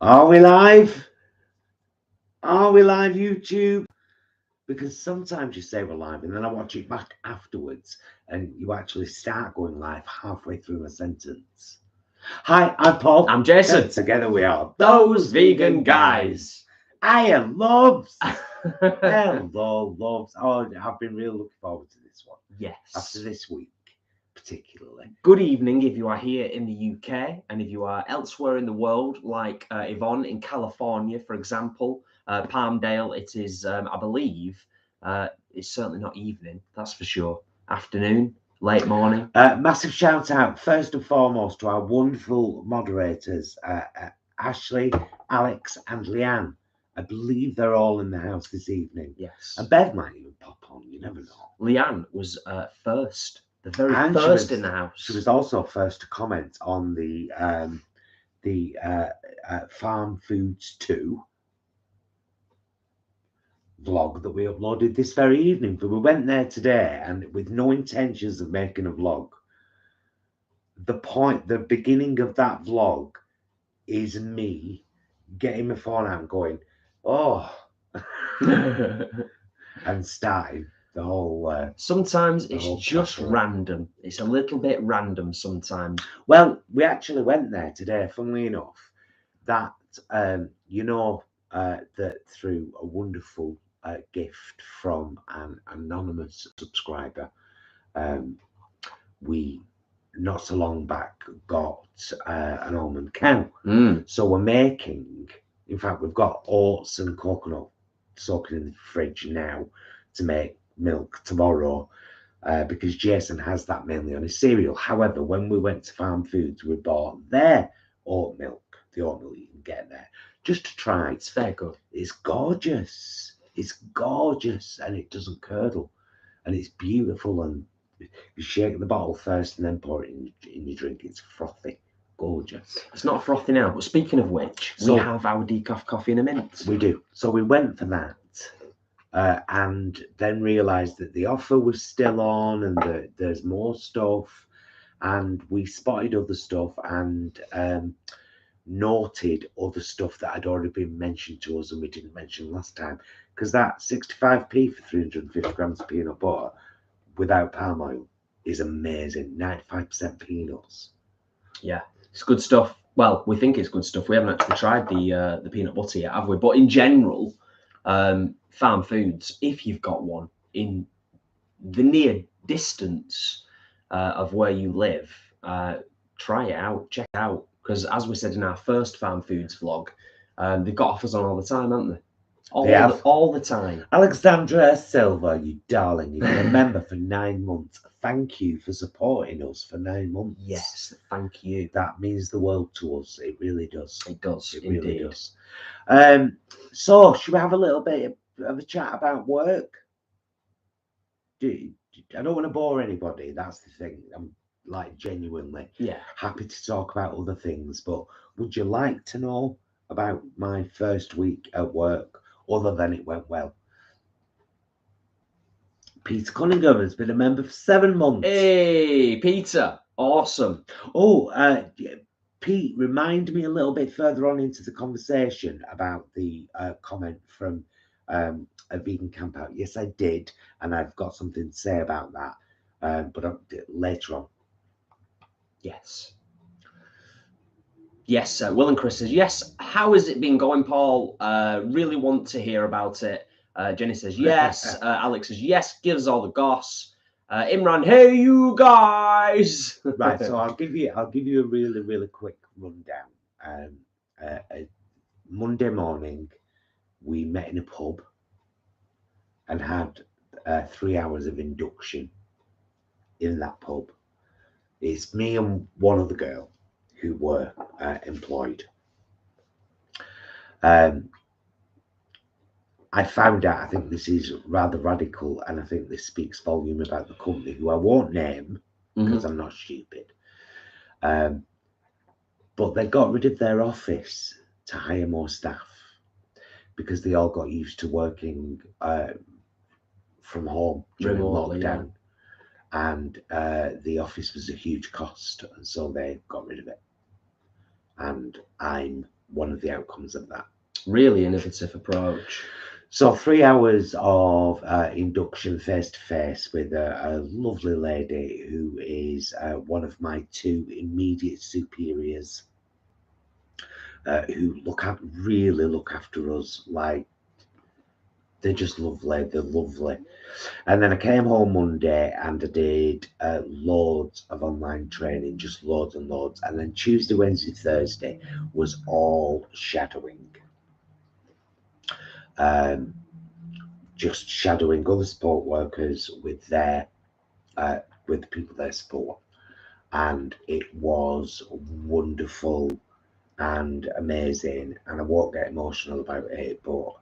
Are we live? Are we live, YouTube? Because sometimes you say we're live and then I watch it back afterwards and you actually start going live halfway through a sentence. Hi, I'm Paul. I'm Jason. And together we are Those vegan guys. I am Loves. Hello, Loves. Oh, I've been really looking forward to this one. Yes. After this week, particularly. Good evening if you are here in the UK, and if you are elsewhere in the world, like Yvonne in California, for example, Palmdale, it is, I believe, it's certainly not evening, that's for sure. Afternoon, late morning. Massive shout out, first and foremost, to our wonderful moderators, Ashley, Alex, and Leanne. I believe they're all in the house this evening. Yes. And Bev might even pop on, you never know. Leanne was first, the very first in the house. She was also first to comment on the Farm Foods 2 vlog that we uploaded this very evening. But we went there today and with no intentions of making a vlog. The beginning of that vlog is me getting my phone out and going, oh, and starting the whole. Sometimes it's just random. It's a little bit random sometimes. Well, we actually went there today, funnily enough, that, you know, that through a wonderful gift from an anonymous subscriber, we not so long back got an almond cow. So we're making, in fact, we've got oats and coconut soaking in the fridge now to make milk tomorrow, because Jason has that mainly on his cereal. However, when we went to Farm Foods, we bought their oat milk, the oat milk you can get there, just to try. It's very good. It's gorgeous. It's gorgeous, and it doesn't curdle, and it's beautiful. And you shake the bottle first, and then pour it in your drink. It's frothy, gorgeous. It's not frothy now, but speaking of which, we have our decaf coffee in a minute. We do. So we went for that. And then realized that the offer was still on and that there's more stuff, and we spotted other stuff and noted other stuff that had already been mentioned to us and we didn't mention last time, because that 65p for 350 grams of peanut butter without palm oil is amazing. 95% peanuts. Yeah, it's good stuff. Well, we think it's good stuff. We haven't actually tried the peanut butter yet, have we? But in general, Farm Foods, if you've got one in the near distance of where you live, try it out, check it out, because as we said in our first Farm Foods vlog, they've got offers on all the time, haven't they? All the time. Alexandra Silva, you darling, you've been a member for 9 months. Thank you for supporting us for 9 months. Yes, thank you. That means the world to us. It really does. It does. It really does. So, should we have a little bit of a chat about work? I don't want to bore anybody. That's the thing. I'm like genuinely happy to talk about other things. But would you like to know about my first week at work, other than it went well? Peter Cunningham has been a member for 7 months. Hey, Peter. Awesome. Oh, Pete, remind me a little bit further on into the conversation about the comment from a vegan camp out. Yes, I did, and I've got something to say about that, but later on. Yes. Yes, Will and Chris says, yes, how has it been going, Paul? Really want to hear about it. Jenny says, yes. Alex says, yes, give us all the goss. Imran, hey, you guys. Right, so I'll give you a really, really quick rundown. Monday morning, we met in a pub and had 3 hours of induction in that pub. It's me and one other girl who were employed. I found out, I think this is rather radical, and I think this speaks volume about the company, who I won't name because I'm not stupid. But they got rid of their office to hire more staff because they all got used to working from home during lockdown. And the office was a huge cost, and so they got rid of it. And I'm one of the outcomes of that. Really innovative approach. So 3 hours of induction face-to-face with a lovely lady who is one of my 2 immediate superiors, who really look after us. Like, they're just lovely. They're lovely. And then I came home Monday and I did loads of online training, just loads and loads. And then Tuesday, Wednesday, Thursday was all shadowing. Just shadowing other support workers with their with the people they support, and it was wonderful and amazing. And I won't get emotional about it, but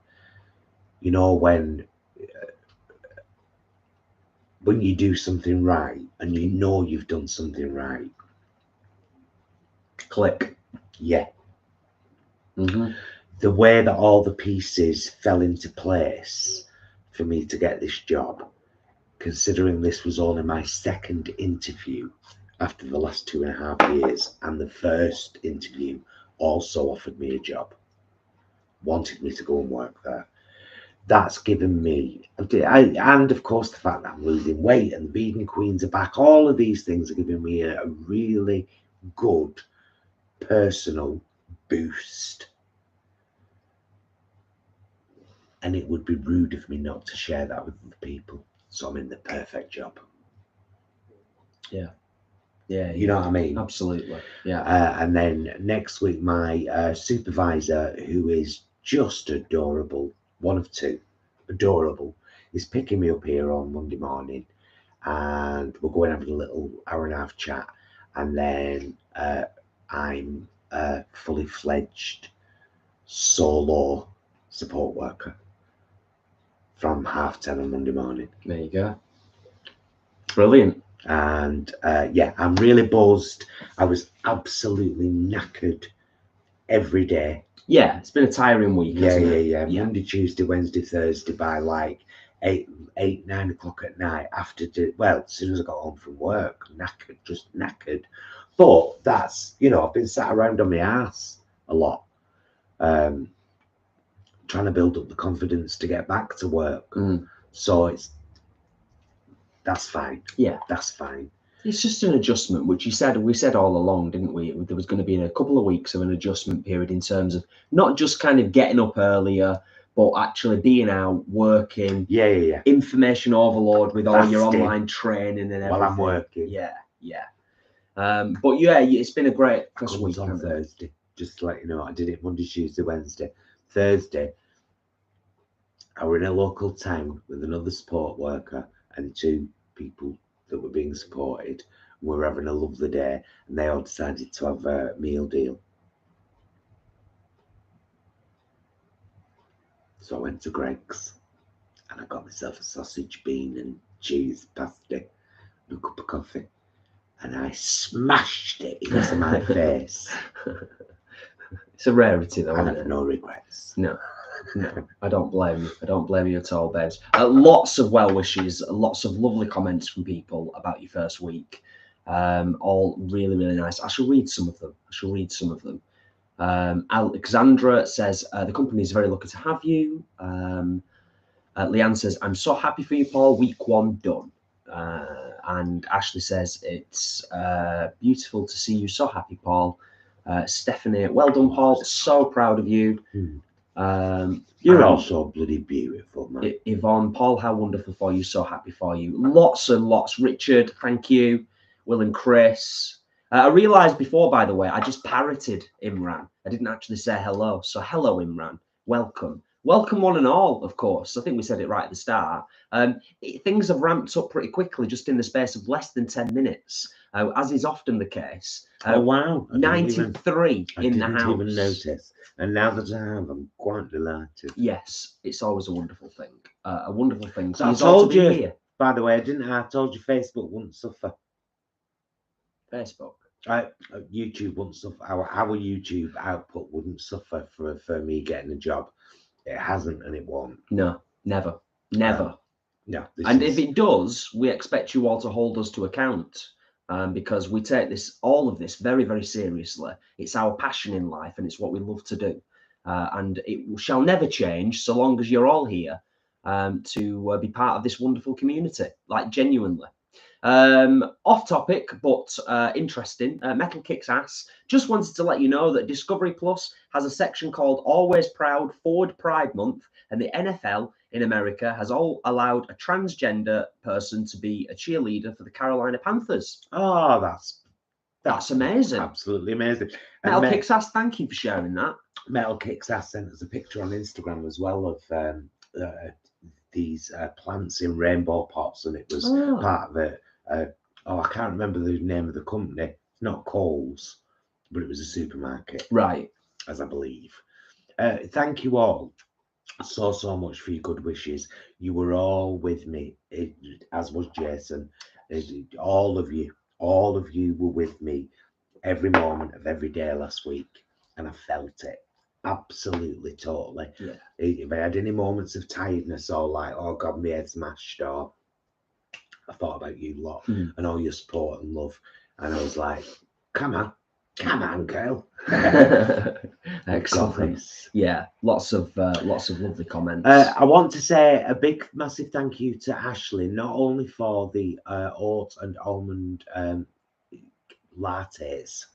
you know, when you do something right and you know you've done something right, click. Yeah. The way that all the pieces fell into place for me to get this job, considering this was only my 2nd interview after the last 2.5 years, and the first interview also offered me a job, wanted me to go and work there. That's given me, and of course the fact that I'm losing weight and the vegan queens are back, all of these things are giving me a really good personal boost. And it would be rude of me not to share that with other people. So I'm in the perfect job. Yeah. You know what I mean? Absolutely. Yeah. And then next week, my supervisor, who is just adorable, one of 2, adorable, is picking me up here on Monday morning. And we're going to have a little hour-and-a-half chat. And then I'm a fully fledged solo support worker from 10:30 on Monday morning. There you go. Brilliant. And yeah, I'm really buzzed. I was absolutely knackered every day. Yeah, it's been a tiring week. Yeah. Monday, Tuesday, Wednesday, Thursday by like 8, 9 o'clock at night after, as soon as I got home from work, knackered, just knackered. But that's, I've been sat around on my ass a lot, trying to build up the confidence to get back to work. So that's fine. Yeah, that's fine. It's just an adjustment, which we said all along, didn't we? There was going to be a couple of weeks of an adjustment period in terms of not just kind of getting up earlier, but actually being out, working. Yeah. Information overload with all your online training and everything. While I'm working. Yeah. But yeah, it's been a great first week. On Thursday, just to let you know, I did it Monday, Tuesday, Wednesday. Thursday, I were in a local town with another support worker and 2 people that were being supported. We were having a lovely day, and they all decided to have a meal deal. So I went to Greg's and I got myself a sausage, bean and cheese pasty and a cup of coffee, and I smashed it into my face. It's a rarity though, I isn't have it? no regrets. No, I don't blame you. I don't blame you at all, babes. Lots of well wishes, lots of lovely comments from people about your first week. All really, really nice. I shall read some of them. Alexandra says, the company is very lucky to have you. Leanne says, I'm so happy for you, Paul. Week 1 done. And Ashley says, it's beautiful to see you so happy, Paul. Stephanie, well done, Paul. So proud of you. You're also bloody beautiful, man. Yvonne, Paul, how wonderful for you. So happy for you. Lots and lots. Richard, thank you. Will and Chris. I realised before, by the way, I just parroted Imran. I didn't actually say hello. So hello, Imran. Welcome. Welcome one and all, of course. I think we said it right at the start. Things have ramped up pretty quickly, just in the space of less than 10 minutes, as is often the case. Oh, wow. 93 in the house. I didn't even notice. And now that I have, I'm quite delighted. Yes, it's always a wonderful thing. A wonderful thing. So I told you, here. By the way, I told you Facebook wouldn't suffer. Facebook? YouTube wouldn't suffer. Our YouTube output wouldn't suffer for me getting a job. It hasn't, and it won't. No, never. No. And if it does, we expect you all to hold us to account. because we take all of this very, very seriously. It's our passion in life, and it's what we love to do. And it shall never change so long as you're all here to be part of this wonderful community, like genuinely. Off topic, but interesting. Metal Kicks Ass just wanted to let you know that Discovery Plus has a section called Always Proud Forward Pride Month, and the NFL in America has all allowed a transgender person to be a cheerleader for the Carolina Panthers. Oh, that's amazing. Absolutely amazing. Metal Kicks Ass, thank you for sharing that. Metal Kicks Ass sent us a picture on Instagram as well of these plants in rainbow pots, and it was part of it. I can't remember the name of the company. It's not Coles, but it was a supermarket, right? As I believe. Thank you all so much for your good wishes. You were all with me, as was Jason. All of you were with me every moment of every day last week, and I felt it absolutely, totally. Yeah. If I had any moments of tiredness or like, oh God, my head's smashed, or I thought about you lot and all your support and love, and I was like, come on, girl. Excellent. Yeah, lots of lovely comments. I want to say a big, massive thank you to Ashley, not only for the oat and almond lattes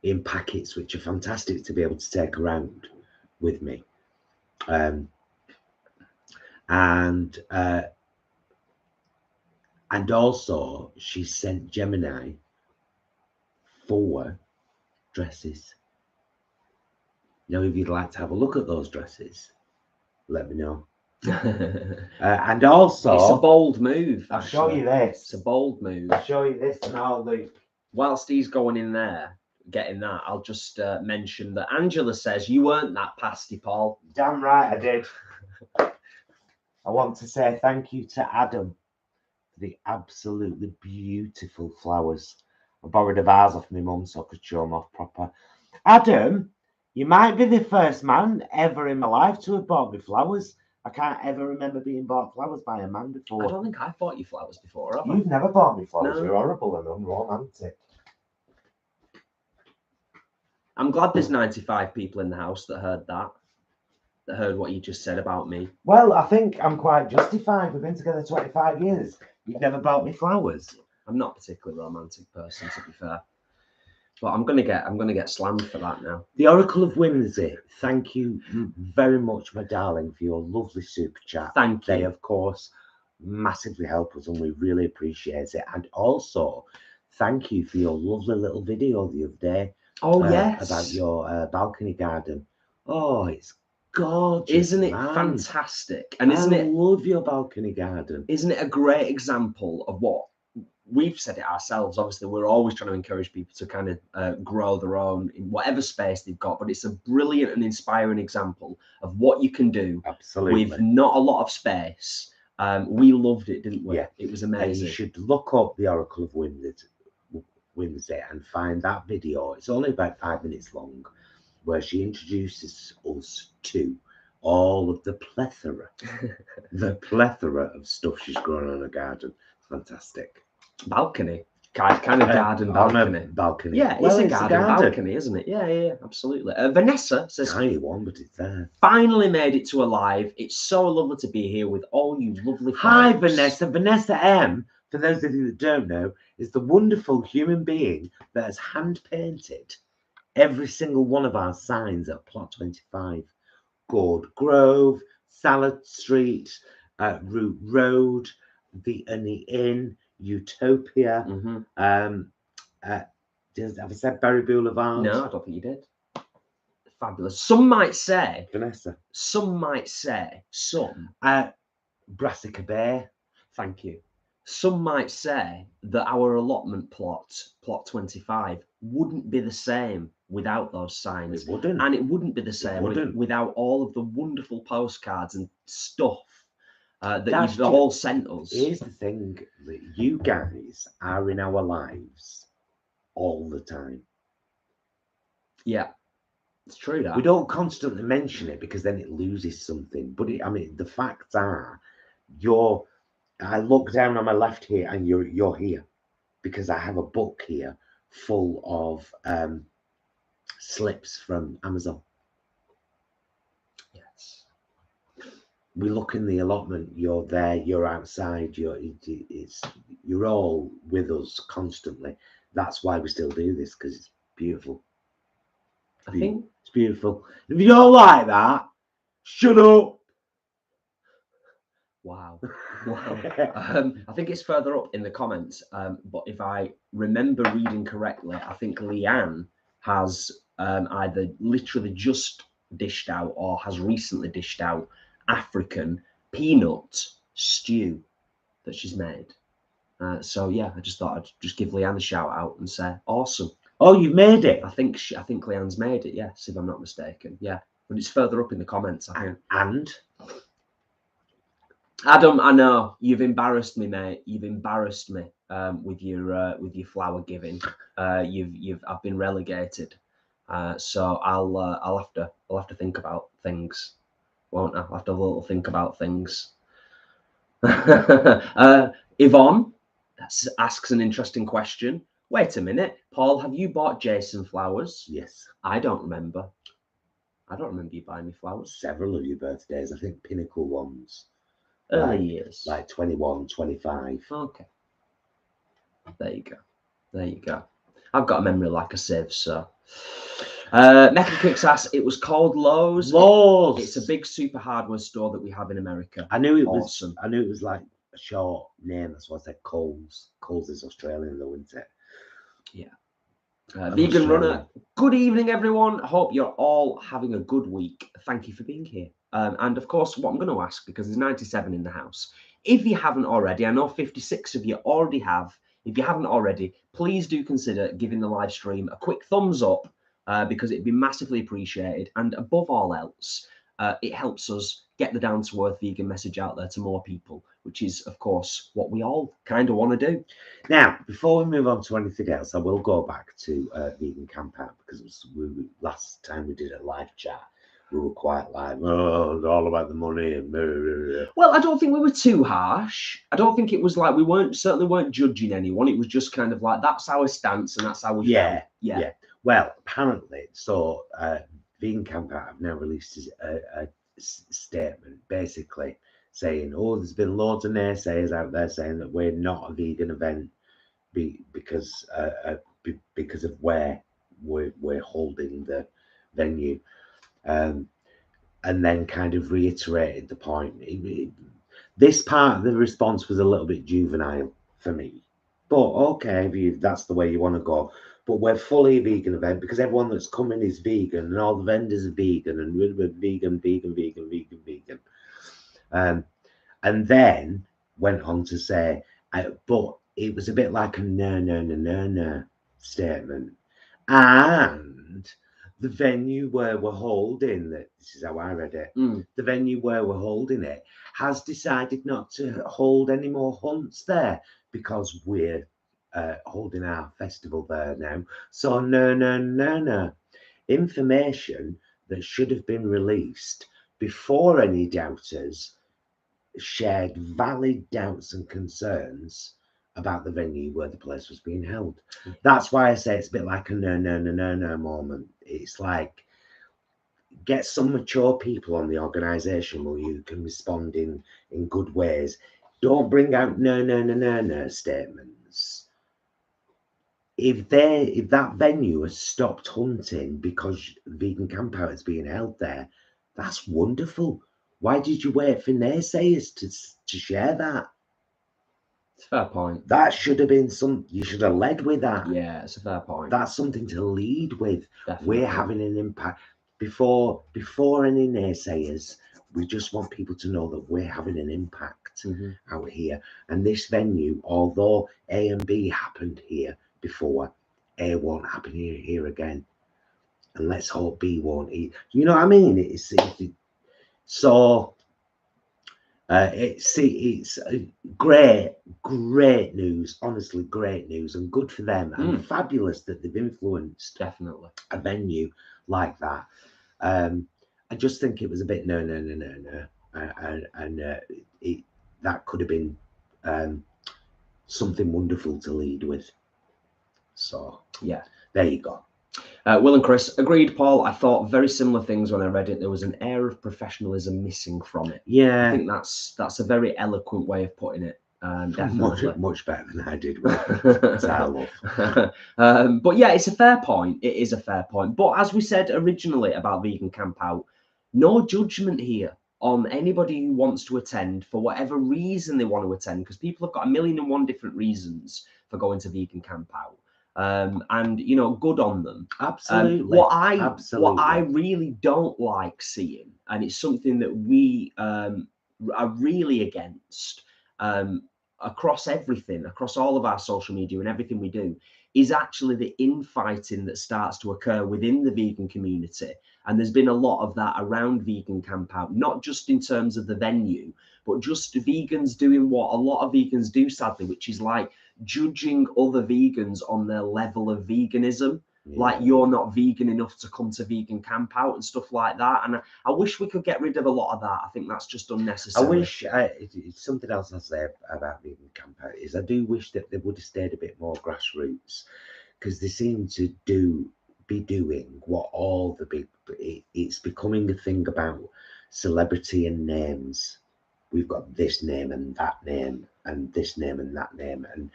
in packets, which are fantastic to be able to take around with me, and also she sent Gemini 4 dresses. Now, if you'd like to have a look at those dresses, let me know. And also, it's a bold move. I'll show you this. It's a bold move. I'll show you this, and I'll look. Whilst he's going in there, getting that, I'll just mention that Angela says you weren't that pasty, Paul. Damn right I did. I want to say thank you to Adam for the absolutely beautiful flowers. I borrowed a vase off my mum so I could show them off proper. Adam, you might be the first man ever in my life to have bought me flowers. I can't ever remember being bought flowers by a man before. I don't think I've bought you flowers before, have I? You've never bought me flowers. No. You're horrible and unromantic. I'm glad there's 95 people in the house that heard what you just said about me. Well, I think I'm quite justified. We've been together 25 years. You've never bought me flowers. I'm not a particularly romantic person, to be fair. But I'm gonna get slammed for that now. The Oracle of Whimsy, thank you very much, my darling, for your lovely super chat. Thank you. They, of course, massively help us, and we really appreciate it. And also, thank you for your lovely little video the other day. Oh, yes. About your balcony garden. Oh, it's gorgeous. Isn't it fantastic? And isn't it? I love your balcony garden. Isn't it a great example of what we've said it ourselves? Obviously, we're always trying to encourage people to kind of grow their own in whatever space they've got. But it's a brilliant and inspiring example of what you can to with not a lot of space. We loved it, didn't we? Yeah, it was amazing. You should look up the Oracle of Whimsy and find that video. It's only about 5 minutes long, where she introduces us to all of the plethora of stuff she's grown on her garden. Fantastic. Balcony, kind of garden balcony. Balcony. Yeah, well, it's a garden balcony, isn't it? Yeah, absolutely. Vanessa says, tiny one, but it's there. Finally made it to Alive. It's so lovely to be here with all you lovely folks. Hi, Vanessa. Vanessa M, for those of you that don't know, is the wonderful human being that has hand painted every single one of our signs at Plot 25. Gourd Grove, Salad Street, Root Road, the Inn, Utopia. Have I said Berry Boulevard? No, I don't think you did. Fabulous. Some might say Vanessa. Some might say Brassica Bay. Thank you. Some might say that our allotment plot 25, wouldn't be the same without those signs. It wouldn't. And it wouldn't be the same without all of the wonderful postcards and stuff that you've all sent us. Here's the thing, that you guys are in our lives all the time. Yeah, it's true that. We don't constantly mention it because then it loses something. But the facts are, I look down on my left here and you're here. because I have a book here full of slips from Amazon. Yes. We look in the allotment, you're there, you're outside, you're all with us constantly. That's why we still do this, because it's beautiful. I think it's beautiful. If you don't like that, shut up. Wow. I think it's further up in the comments, but if I remember reading correctly, I think Leanne has either literally just dished out or has recently dished out African peanut stew that she's made. So yeah, I just thought I'd just give Leanne a shout out and say awesome. Oh, you've made it? I think Leanne's made it, yes, if I'm not mistaken. Yeah, but it's further up in the comments, I think. And Adam, I know you've embarrassed me, mate. You've embarrassed me with your flower giving. I've been relegated. So I'll have to think about things, won't I? I'll have to have a little think about things. Yvonne asks an interesting question. Wait a minute, Paul, have you bought Jason flowers? Yes. I don't remember. I don't remember you buying me flowers. Several of your birthdays, I think pinnacle ones. Early years. Like 21, 25. Okay. There you go. There you go. I've got a memory like a sieve, so. Mecha Kicks asks, it was called Lowe's. Lowe's. It's a big super hardware store that we have in America. I knew it was awesome. I knew it was like a short name. That's why I said Coles. Coles is Australian though, isn't it? Yeah. Vegan Runner, good evening, everyone. Hope you're all having a good week. Thank you for being here. And of course, what I'm going to ask, because there's 97 in the house, if you haven't already, I know 56 of you already have. If you haven't already, please do consider giving the live stream a quick thumbs up, because it'd be massively appreciated. And above all else, it helps us get the down-to-earth vegan message out there to more people, which is, of course, what we all kind of want to do. Now, before we move on to anything else, I will go back to Vegan Camp Out, because last time we did a live chat, we were quite like, oh, it's all about the money. And well, I don't think we were too harsh. I don't think it was like we certainly weren't judging anyone. It was just kind of like, that's our stance and that's how we felt. Yeah. Well, apparently, so Vegan Camp Out have now released a statement basically saying, oh, there's been loads of naysayers out there saying that we're not a vegan event because of where we're holding the venue, and then kind of reiterated the point. This part of the response was a little bit juvenile for me, but okay, if that's the way you want to go. But we're fully a vegan event because everyone that's coming is vegan and all the vendors are vegan and we're vegan. And then went on to say, but it was a bit like a no statement. And the venue where we're holding it, this is how I read it, the venue where we're holding it has decided not to hold any more hunts there because we're holding our festival there now. So no. Information that should have been released before any doubters shared valid doubts and concerns about the venue where the place was being held. That's why I say it's a bit like a no moment. It's like, get some mature people on the organisation where you can respond in good ways. Don't bring out no statements. If that venue has stopped hunting because Vegan Camp Out is being held there, that's wonderful. Why did you wait for naysayers to share that? It's a fair point. That should have been you should have led with that. Yeah, it's a fair point. That's something to lead with. Definitely. We're having an impact. Before any naysayers, we just want people to know that we're having an impact out here. And this venue, although A and B happened here before, A won't happen here again. And let's hope B won't. You know what I mean? It's great news, honestly, great news, and good for them, and fabulous that they've influenced definitely a venue like that. I just think it was a bit no, and that could have been something wonderful to lead with. So yeah, there you go. Will and Chris, agreed, Paul. I thought very similar things when I read it. There was an air of professionalism missing from it. Yeah, I think that's a very eloquent way of putting it. Definitely much better than I did. But yeah, it's a fair point. It is a fair point. But as we said originally about Vegan Camp Out, no judgment here on anybody who wants to attend for whatever reason they want to attend, because people have got 1,000,001 different reasons for going to Vegan Camp Out. And you know, good on them. Absolutely. What I really don't like seeing, and it's something that we are really against across everything, across all of our social media and everything we do, is actually the infighting that starts to occur within the vegan community. And there's been a lot of that around Vegan Camp Out, not just in terms of the venue, but just vegans doing what a lot of vegans do, sadly, which is like judging other vegans on their level of veganism. Yeah. Like you're not vegan enough to come to Vegan Camp Out and stuff like that. And I wish we could get rid of a lot of that. I think that's just unnecessary. I wish it's something else I say about Vegan Camp Out is I do wish that they would have stayed a bit more grassroots, because they seem to be doing what all the big. It's becoming a thing about celebrity and names. We've got this name and that name and this name and that name. And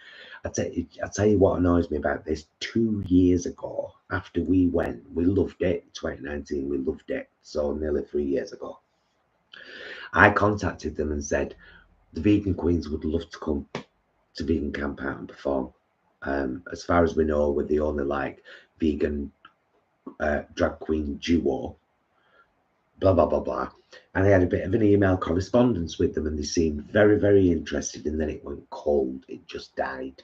I tell you what annoys me about this. 2 years ago, after we went, we loved it. 2019, we loved it. So nearly 3 years ago, I contacted them and said the vegan queens would love to come to Vegan Camp Out and perform. As far as we know, we're the only like vegan drag queen duo. Blah blah blah blah. And I had a bit of an email correspondence with them, and they seemed very, very interested. And then it went cold; it just died,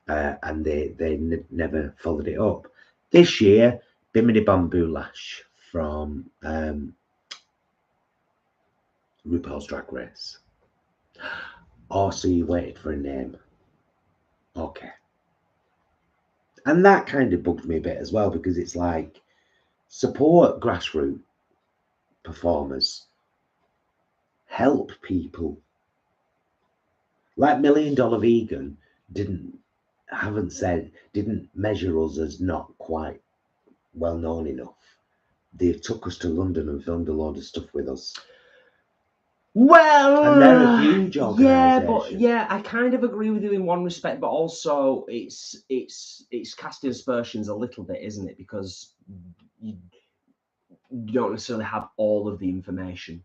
and they never followed it up. This year, Bimini Bamboo Lash from RuPaul's Drag Race. Oh, so you waited for a name? Okay. And that kind of bugged me a bit as well, because it's like, support grassroots performers, help people. Like $1 Million Vegan didn't measure us as not quite well known enough. They took us to London and filmed a load of stuff with us. Well, and they're a huge organisation. Yeah, I kind of agree with you in one respect, but also it's casting aspersions a little bit, isn't it? Because you don't necessarily have all of the information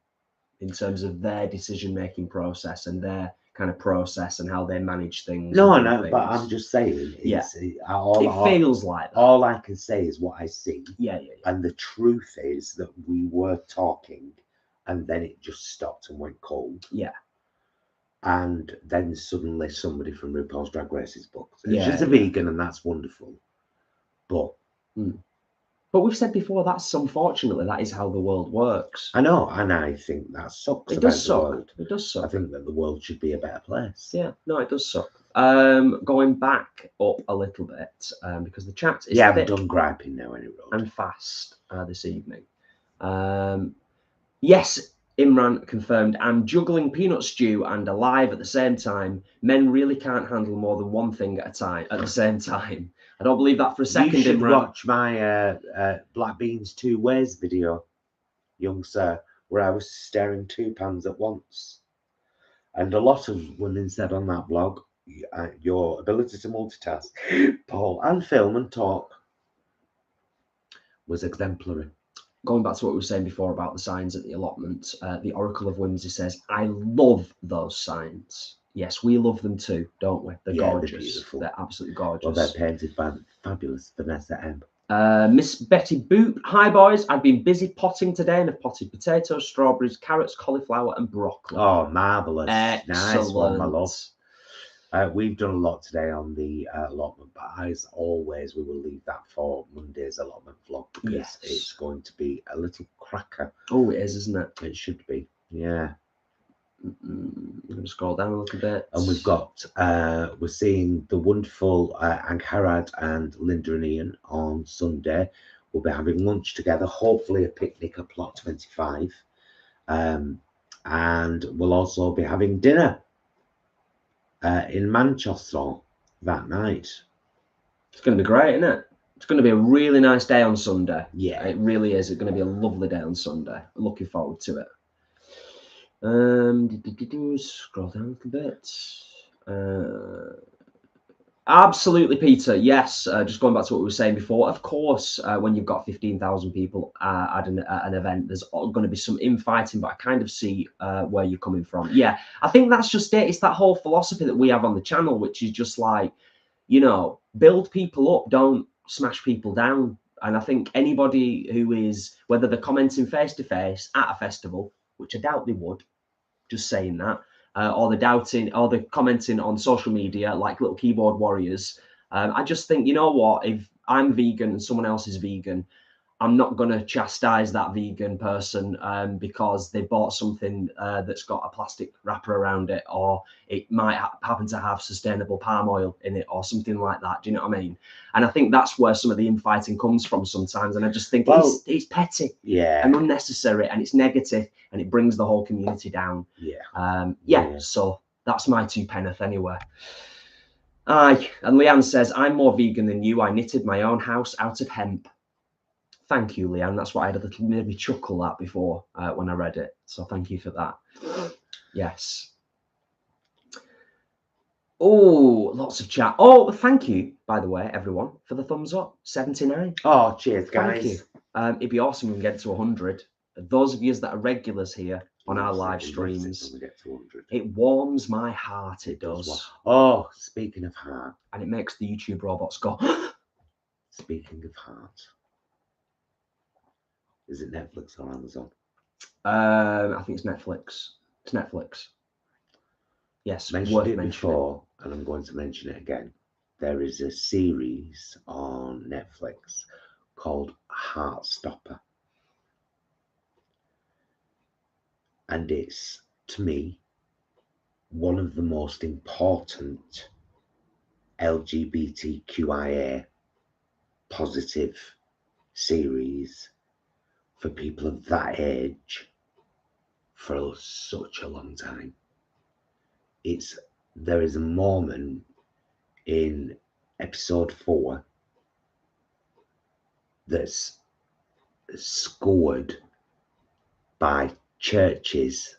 in terms of their decision-making process and their kind of process and how they manage things. No, but I'm just saying, it feels like that. All I can say is what I see. Yeah. And the truth is that we were talking, and then it just stopped and went cold. Yeah. And then suddenly somebody from RuPaul's Drag Race is booked. She's a vegan, and that's wonderful. But we've said before, unfortunately, that is how the world works. I know, and I think that sucks. It does suck. It does suck. I think that the world should be a better place. Yeah, no, it does suck. Going back up a little bit, because the chat is we're done griping now, anyway. And fast this evening. Yes, Imran confirmed. I'm juggling peanut stew and alive at the same time. Men really can't handle more than one thing at the same time. I don't believe that for a second. You should Imran. Watch my Black Beans 2 Ways video, young sir, where I was stirring 2 pans at once. And a lot of women said on that blog, your ability to multitask, Paul, and film and talk was exemplary. Going back to what we were saying before about the signs at the allotment, the Oracle of Whimsy says, I love those signs. Yes, we love them too, don't we? They're gorgeous. They're beautiful. They're absolutely gorgeous. Well, they're painted by the fabulous Vanessa M. Miss Betty Boop. Hi, boys. I've been busy potting today and have potted potatoes, strawberries, carrots, cauliflower, and broccoli. Oh, marvellous. Excellent. Nice one, my love. We've done a lot today on the allotment, but as always, we will leave that for Monday's allotment vlog, because it's going to be a little cracker. Oh, it is, isn't it? It should be, yeah. I'm going to scroll down a little bit. And we've got, we're seeing the wonderful Angharad and Linda and Ian on Sunday. We'll be having lunch together, hopefully a picnic at Plot 25. And we'll also be having dinner in Manchester that night. It's going to be great, isn't it? It's going to be a really nice day on Sunday. Yeah. It really is. It's going to be a lovely day on Sunday. I'm looking forward to it. Scroll down a little bit. Absolutely, Peter. Yes, just going back to what we were saying before. Of course, when you've got 15,000 people at an event, there's going to be some infighting, but I kind of see where you're coming from. Yeah, I think that's just it. It's that whole philosophy that we have on the channel, which is just like, you know, build people up, don't smash people down. And I think anybody who is, whether they're commenting face to face at a festival, which I doubt they would, just saying that, or they're commenting on social media like little keyboard warriors. I just think, you know what, if I'm vegan and someone else is vegan, I'm not going to chastise that vegan person because they bought something that's got a plastic wrapper around it, or it might happen to have sustainable palm oil in it or something like that. Do you know what I mean? And I think that's where some of the infighting comes from sometimes. And I just think it's petty, and unnecessary, and it's negative, and it brings the whole community down. So that's my 2 penneth anyway. Aye, and Leanne says, I'm more vegan than you. I knitted my own house out of hemp. Thank you, Leanne. That's what I had a little made me chuckle at before when I read it. So thank you for that. Yes. Oh, lots of chat. Oh, thank you, by the way, everyone, for the thumbs up. 79. Oh, cheers, guys. Thank you. It'd be awesome if we can get to 100. Those of you that are regulars here on our live streams, when we get to 100. It warms my heart. It does. Oh, speaking of heart. And it makes the YouTube robots go. Speaking of heart. Is it Netflix or Amazon? I think it's Netflix. It's Netflix. Yes, mentioned it before, and I'm going to mention it again. There is a series on Netflix called Heartstopper. And it's, to me, one of the most important LGBTQIA positive series for people of that age for such a long time. There is a moment in episode 4 that's scored by churches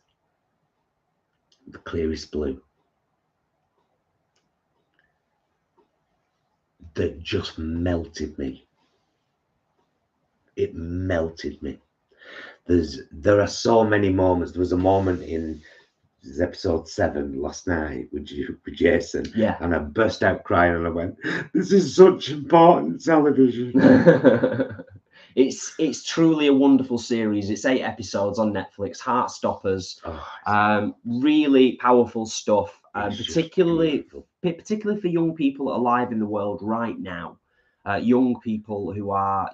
the clearest blue that just melted me. It melted me. There are so many moments. There was a moment in episode 7 last night with Jason, and I burst out crying and I went, this is such important television. It's truly a wonderful series. It's 8 episodes on Netflix. Heartstoppers. Really powerful stuff, particularly for young people alive in the world right now. Young people who are,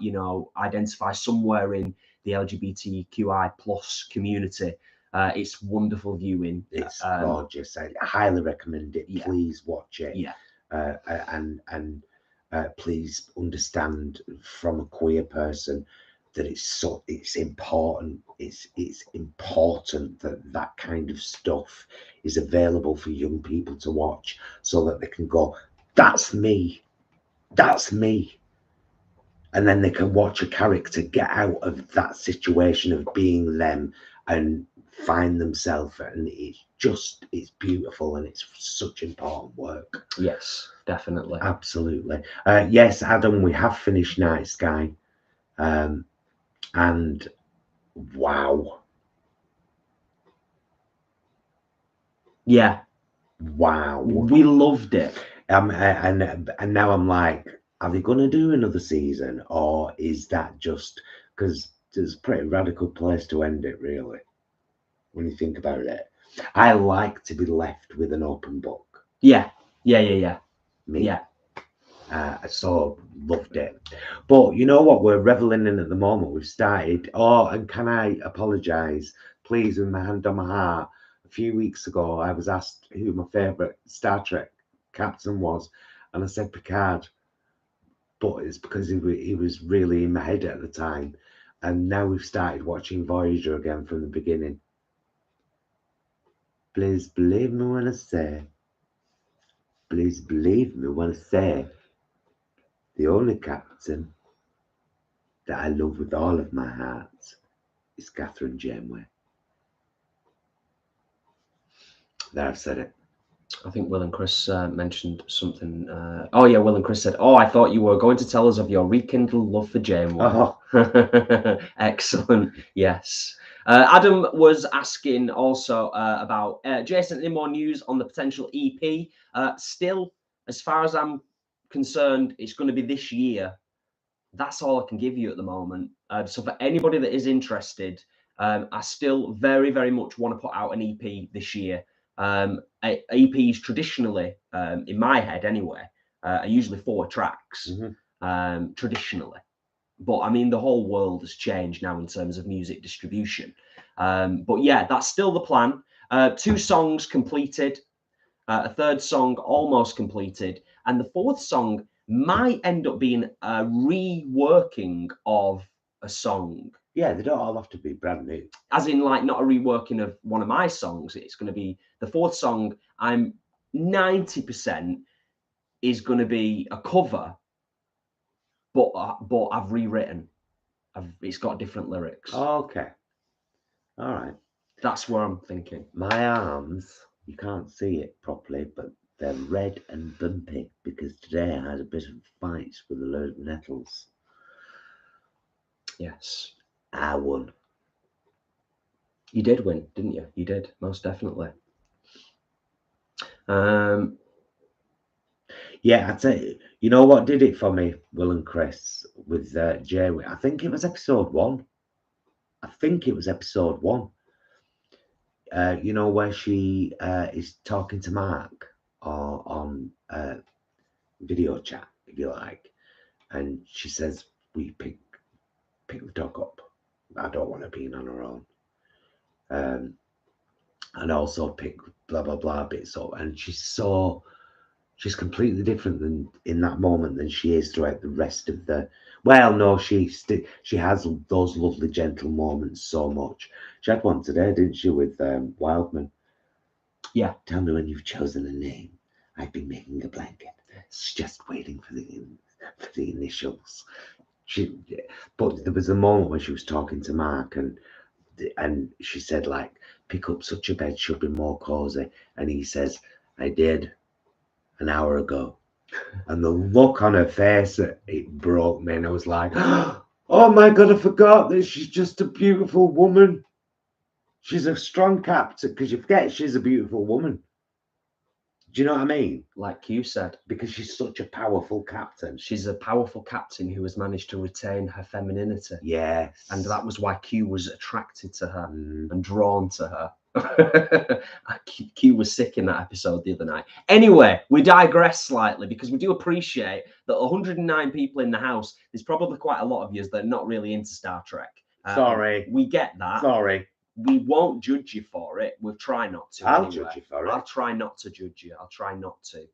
identify somewhere in the LGBTQI plus community. It's wonderful viewing. It's gorgeous. I highly recommend it. Please watch it. And please understand from a queer person that it's important. It's important that kind of stuff is available for young people to watch, so that they can go, that's me. That's me. And then they can watch a character get out of that situation of being them and find themselves, and it's beautiful, and it's such important work. Yes, definitely. Absolutely. Yes, Adam, we have finished Night Sky, and wow. Wow. We loved it. And now I'm like, are they going to do another season, or is that just because it's a pretty radical place to end it, really, when you think about it? I like to be left with an open book. Me. I so loved it. But you know what we're reveling in at the moment? We've started. Oh, and can I apologise, please, with my hand on my heart? A few weeks ago, I was asked who my favourite Star Trek captain was, and I said Picard. But it's because he was really in my head at the time. And now we've started watching Voyager again from the beginning. Please believe me when I say Please believe me when I say the only captain that I love with all of my heart is Catherine Janeway. There, I've said it. I think Will and Chris mentioned something. Oh yeah, Will and Chris said, "Oh, I thought you were going to tell us of your rekindled love for Janeway." Oh. Excellent. Yes. Adam was asking also about Jason. Any more news on the potential EP? Still, as far as I'm concerned, it's going to be this year. That's all I can give you at the moment. So for anybody that is interested, I still very, very much want to put out an EP this year. EPs traditionally, in my head anyway, are usually 4 tracks, traditionally. But I mean, the whole world has changed now in terms of music distribution. But yeah, that's still the plan. 2 songs completed, a 3rd song almost completed, and the 4th song might end up being a reworking of a song. Yeah, they don't all have to be brand new. As in, like, not a reworking of one of my songs. It's going to be the 4th song. I'm 90% is going to be a cover, but I've rewritten. It's got different lyrics. Oh, okay. All right. That's what I'm thinking. My arms, you can't see it properly, but they're red and bumpy because today I had a bit of fights with a load of nettles. Yes. I won. You did win, didn't you? You did, most definitely. Yeah, I'd say, you know what did it for me, Will and Chris, with Jerry? I think it was episode 1. You know, where she is talking to Mark on video chat, if you like, and she says, "We pick the dog up. I don't want her being on her own." And also pick blah blah blah bits up, and she's completely different than in that moment than she is throughout the rest of the. Well, no, she has those lovely gentle moments so much. She had one today, didn't she, with Wildman? Yeah. Tell me when you've chosen a name. I've been making a blanket. It's just waiting for the initials. But there was a moment when she was talking to Mark, and she said, like, pick up such a bed should be more cozy, and he says, I did an hour ago. And the look on her face, it broke me, and I was like, oh my god, I forgot that she's just a beautiful woman. She's a strong captain, because you forget she's a beautiful woman. Do you know what I mean? Like you said. Because she's such a powerful captain. She's a powerful captain who has managed to retain her femininity. Yes. And that was why Q was attracted to her and drawn to her. Q was sick in that episode the other night. Anyway, we digress slightly because we do appreciate that 109 people in the house, there's probably quite a lot of you that are not really into Star Trek. Sorry. We get that. Sorry. We won't judge you for it. We'll try not to. I'll judge you for it. I'll try not to judge you. I'll try not to.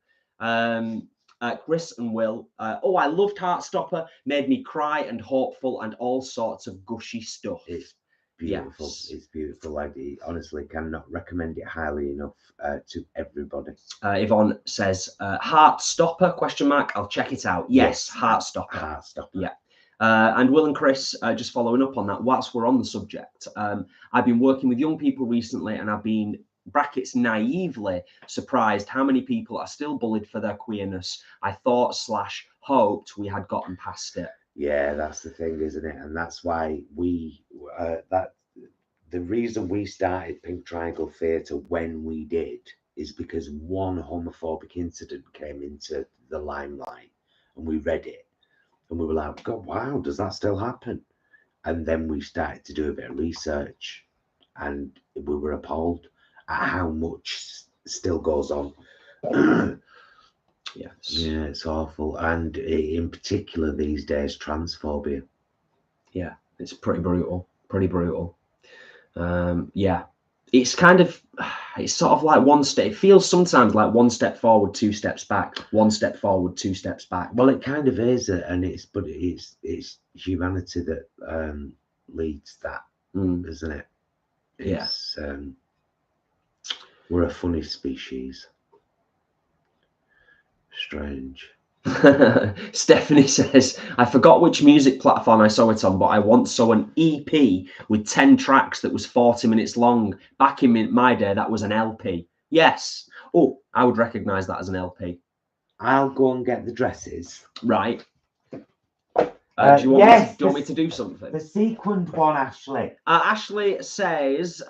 Chris and Will. I loved Heartstopper. Made me cry and hopeful and all sorts of gushy stuff. It's beautiful. Yes. It's beautiful. I honestly cannot recommend it highly enough to everybody. Yvonne says, Heartstopper, ? I'll check it out. Yes, Heartstopper. Heartstopper. Yeah. And Will and Chris, just following up on that, whilst we're on the subject, I've been working with young people recently, and I've been, brackets, naively surprised how many people are still bullied for their queerness. I thought / hoped we had gotten past it. Yeah, that's the thing, isn't it? And that's why the reason we started Pink Triangle Theatre when we did is because one homophobic incident came into the limelight, and we read it. And we were like, God, wow, does that still happen? And then we started to do a bit of research, and we were appalled at how much still goes on. Yes. Yeah, it's awful. And in particular these days, transphobia. Yeah, it's pretty brutal. Pretty brutal. Yeah. It's kind of, it's sort of like one step. It feels sometimes like one step forward, 2 steps back. 1 step forward, 2 steps back. Well, it kind of is, and it's humanity that leads that, isn't it? It's, we're a funny species. Strange. Stephanie says, I forgot which music platform I saw it on, but I once saw an EP with 10 tracks that was 40 minutes long. Back in my day, that was an LP. Yes. Oh, I would recognise that as an LP. I'll go and get the dresses. Right. Do you want me to do something? The sequined one, Ashley. Ashley says,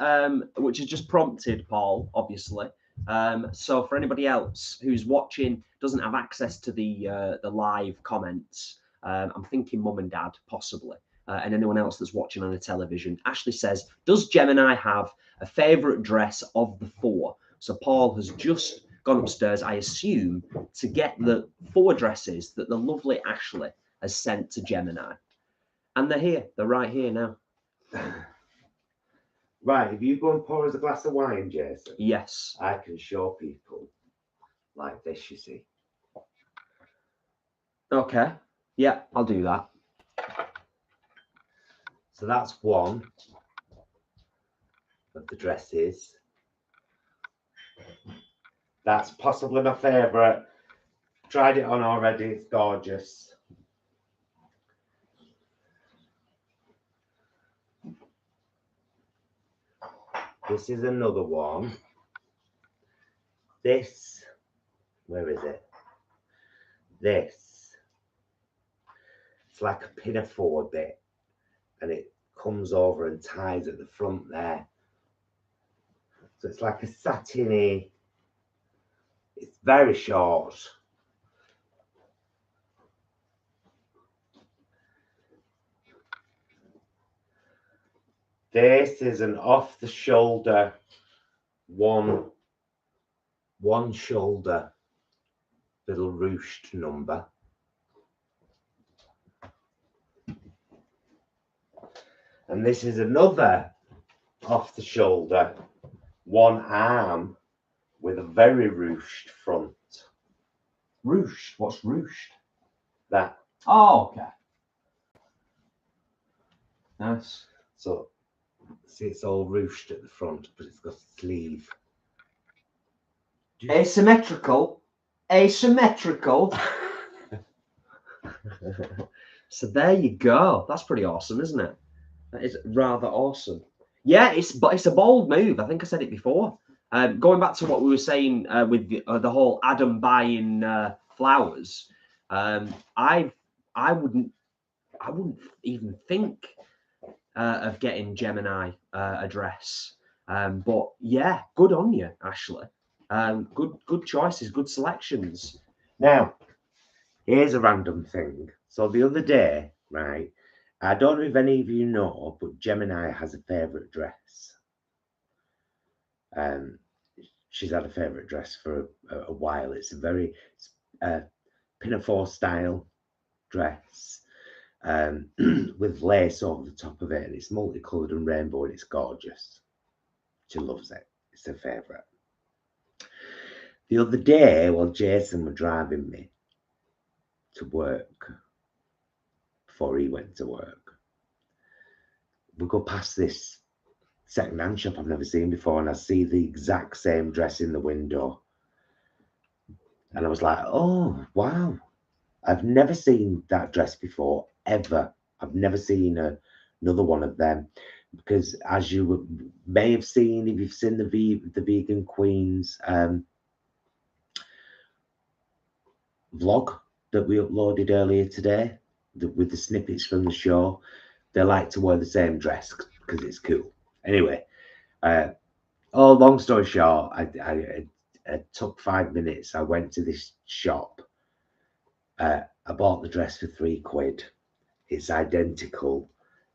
which has just prompted Paul, obviously. So for anybody else who's watching, doesn't have access to the live comments, I'm thinking mum and dad, possibly, and anyone else that's watching on the television. Ashley says, does Gemini have a favourite dress of the 4? So Paul has just gone upstairs, I assume, to get the 4 dresses that the lovely Ashley has sent to Gemini. And they're here. They're right here now. Right, if you go and pour us a glass of wine, Jason. Yes. I can show people like this, you see. Okay. Yeah, I'll do that. So that's one of the dresses. That's possibly my favourite. Tried it on already. It's gorgeous. This is another one. This, where is it? This. It's like a pinafore bit, and it comes over and ties at the front there. So it's like a satiny. It's very short. This is an off-the-shoulder, one shoulder little ruched number. And this is another off-the-shoulder, one arm with a very ruched front. Ruched? What's ruched? That. Oh, okay. Nice. So, see, it's all ruched at the front, but it's got a sleeve. Asymmetrical. Asymmetrical. So there you go. That's pretty awesome, isn't it? That is rather awesome. Yeah, it's a bold move. I think I said it before. Going back to what we were saying with the whole Adam buying flowers, I wouldn't even think of getting Gemini a dress. But yeah, good on you, Ashley. Good choices, good selections. Now, here's a random thing. So the other day, right, I don't know if any of you know, but Gemini has a favourite dress. She's had a favourite dress for a while. It's a very pinafore style dress with lace over the top of it, and it's multicoloured and rainbow, and it's gorgeous. She loves it. It's her favourite. The other day, while Jason was driving me to work, before he went to work, we go past this second-hand shop I've never seen before, and I see the exact same dress in the window. And I was like, oh, wow. I've never seen that dress before, ever. I've never seen another one of them. Because as you may have seen, if you've seen the Vegan Queens vlog that we uploaded earlier today, with the snippets from the show, they like to wear the same dress because it's cool. Anyway, long story short, I took 5 minutes. I went to this shop. I bought the dress for £3. It's identical.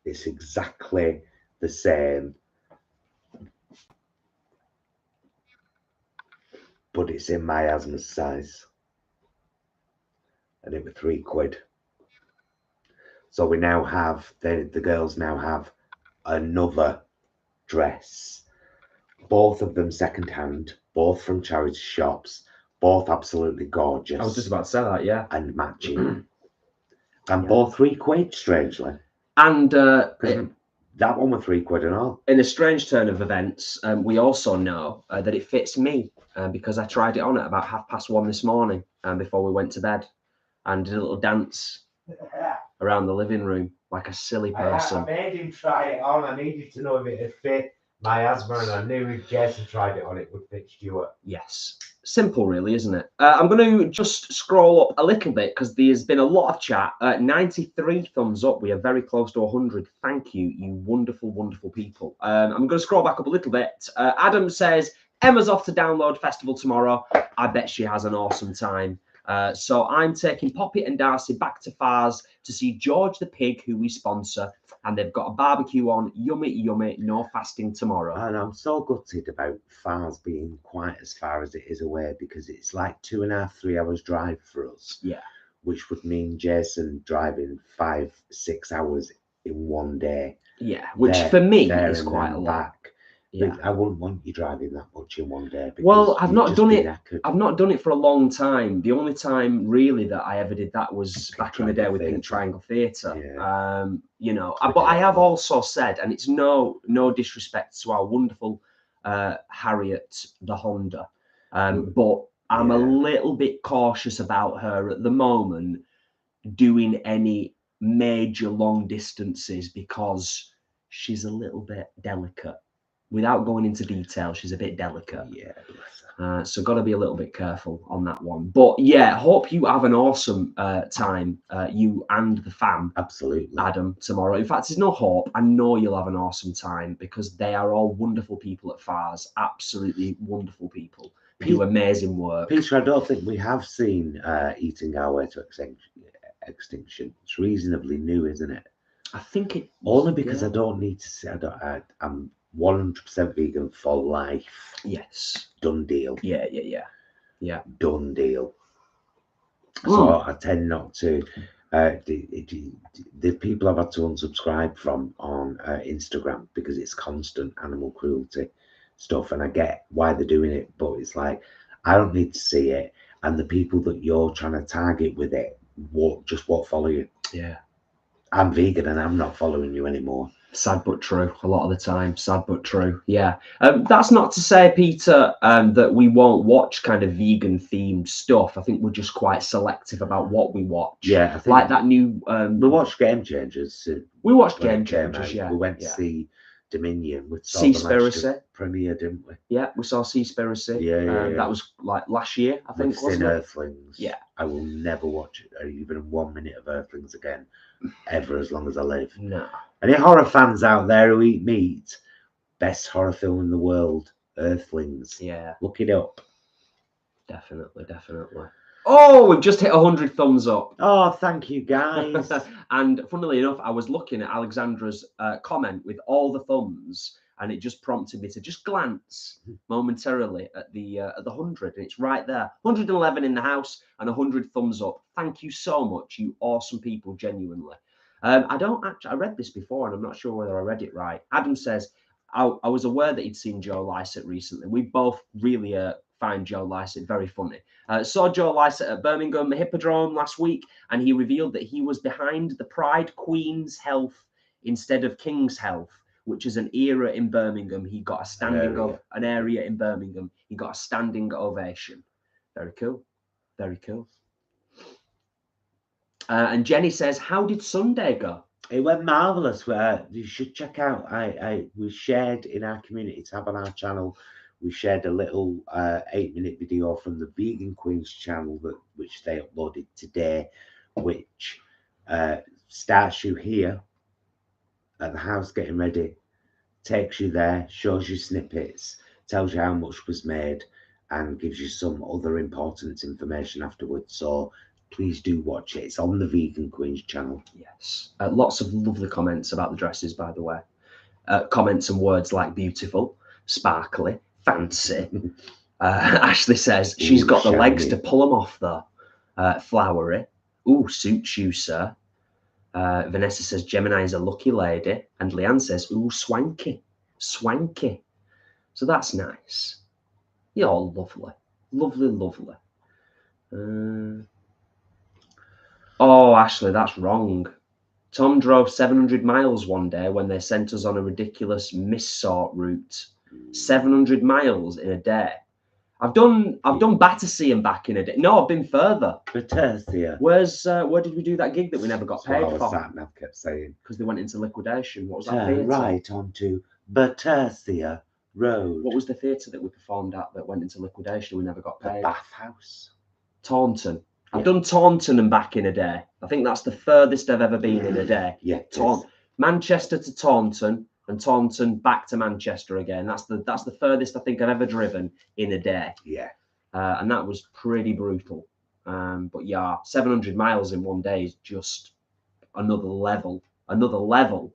It's exactly the same, but it's in my husband's size, and it was £3. So we now have the girls now have another dress, both of them second-hand, both from charity shops, both absolutely gorgeous. I was just about to say that, yeah. And matching. And both £3, strangely. And That one was £3 and all. In a strange turn of events, we also know that it fits me because I tried it on at about 1:30 this morning before we went to bed and did a little dance around the living room like a silly person. I made him try it on. I needed to know if it had fit my asthma, and I knew if Jason tried it on, it would fit Stuart. Yes. Simple, really, isn't it? I'm going to just scroll up a little bit because there's been a lot of chat. 93 thumbs up. We are very close to 100. Thank you, you wonderful, wonderful people. I'm going to scroll back up a little bit. Adam says, Emma's off to Download Festival tomorrow. I bet she has an awesome time. So I'm taking Poppy and Darcy back to Fars to see George the Pig, who we sponsor, and they've got a barbecue on. Yummy, yummy, no fasting tomorrow. And I'm so gutted about Fars being quite as far as it is away, because it's like 2.5, 3 hours drive for us. Yeah. Which would mean Jason driving 5-6 hours in one day. Yeah, which for me is quite a lot. Back. Yeah. I wouldn't want you driving that much in one day. Well, I've not done it. I've not done it for a long time. The only time really that I ever did that was back in the day with Pink Triangle Theatre. Yeah. You know, but I have also said, and it's no disrespect to our wonderful Harriet the Honda, but I'm a little bit cautious about her at the moment doing any major long distances because she's a little bit delicate. Without going into detail, she's a bit delicate. Yeah. So got to be a little bit careful on that one. But yeah, hope you have an awesome time, you and the fam. Absolutely. Adam, tomorrow. In fact, there's no hope. I know you'll have an awesome time because they are all wonderful people at Fars. Absolutely wonderful people. Do amazing work. Peter, I don't think we have seen Eating Our Way to Extinction. It's reasonably new, isn't it? I think it... Only because I don't need to say... I'm 100% vegan for life. Yes. Done deal. Yeah. Done deal. So I tend not to. The people I've had to unsubscribe from on Instagram because it's constant animal cruelty stuff, and I get why they're doing it, but it's like I don't need to see it, and the people that you're trying to target with it won't follow you. Yeah. I'm vegan and I'm not following you anymore. Sad but true. A lot of the time, sad but true. Yeah. That's not to say, Peter, that we won't watch kind of vegan themed stuff. I think we're just quite selective about what we watch. Yeah. I think like that new. We watched Game Changers. We watched Game Changers. Yeah. We went to see Dominion with Seaspiracy premiere, didn't we? Yeah, we saw Seaspiracy. Yeah. That was like last year, I think. We've seen Earthlings. Yeah. I will never watch it, even 1 minute of Earthlings again, ever, as long as I live. No. Any horror fans out there who eat meat, best horror film in the world, Earthlings. Yeah. Look it up. Definitely. Oh, we've just hit 100 thumbs up. Oh, thank you, guys. And funnily enough, I was looking at Alexandra's comment with all the thumbs, and it just prompted me to just glance momentarily at the 100, and it's right there. 111 in the house and 100 thumbs up. Thank you so much, you awesome people, genuinely. I read this before, and I'm not sure whether I read it right. Adam says, I was aware that he'd seen Joe Lycett recently. We both really find Joe Lycett very funny. Saw Joe Lycett at Birmingham Hippodrome last week, and he revealed that he was behind the Pride Queen's Health instead of King's Health, which is an era in Birmingham. He got a standing an area in Birmingham. He got a standing ovation. Very cool. Very cool. And Jenny says, how did Sunday go? It went marvellous. You should check out, we shared in our community tab on our channel, we shared a little 8-minute video from the Vegan Queen's channel, which they uploaded today, which starts you here at the house getting ready, takes you there, shows you snippets, tells you how much was made, and gives you some other important information afterwards. So please do watch it. It's on the Vegan Queen's channel. Yes. Lots of lovely comments about the dresses, by the way. Comments and words like beautiful, sparkly, fancy. Ashley says she's got the legs to pull them off, though. Flowery. Ooh, suits you, sir. Vanessa says Gemini is a lucky lady. And Leanne says, ooh, swanky. Swanky. So that's nice. You're all lovely. Lovely. Oh, Ashley, that's wrong. Tom drove 700 miles one day when they sent us on a ridiculous miss-sort route. 700 miles in a day. I've done Battersea and back in a day. No, I've been further. Battersea. Where did we do that gig that we never got paid for? I've kept saying. Because they went into liquidation. What was that Turn theatre? right onto Battersea Road. What was the theatre that we performed at that went into liquidation? We never got paid. The Bathhouse. Taunton. Yeah. I've done Taunton and back in a day. I think that's the furthest I've ever been in a day. Yeah. Manchester to Taunton and Taunton back to Manchester again. That's the furthest I think I've ever driven in a day. Yeah. And that was pretty brutal. But yeah, 700 miles in one day is just another level. Another level.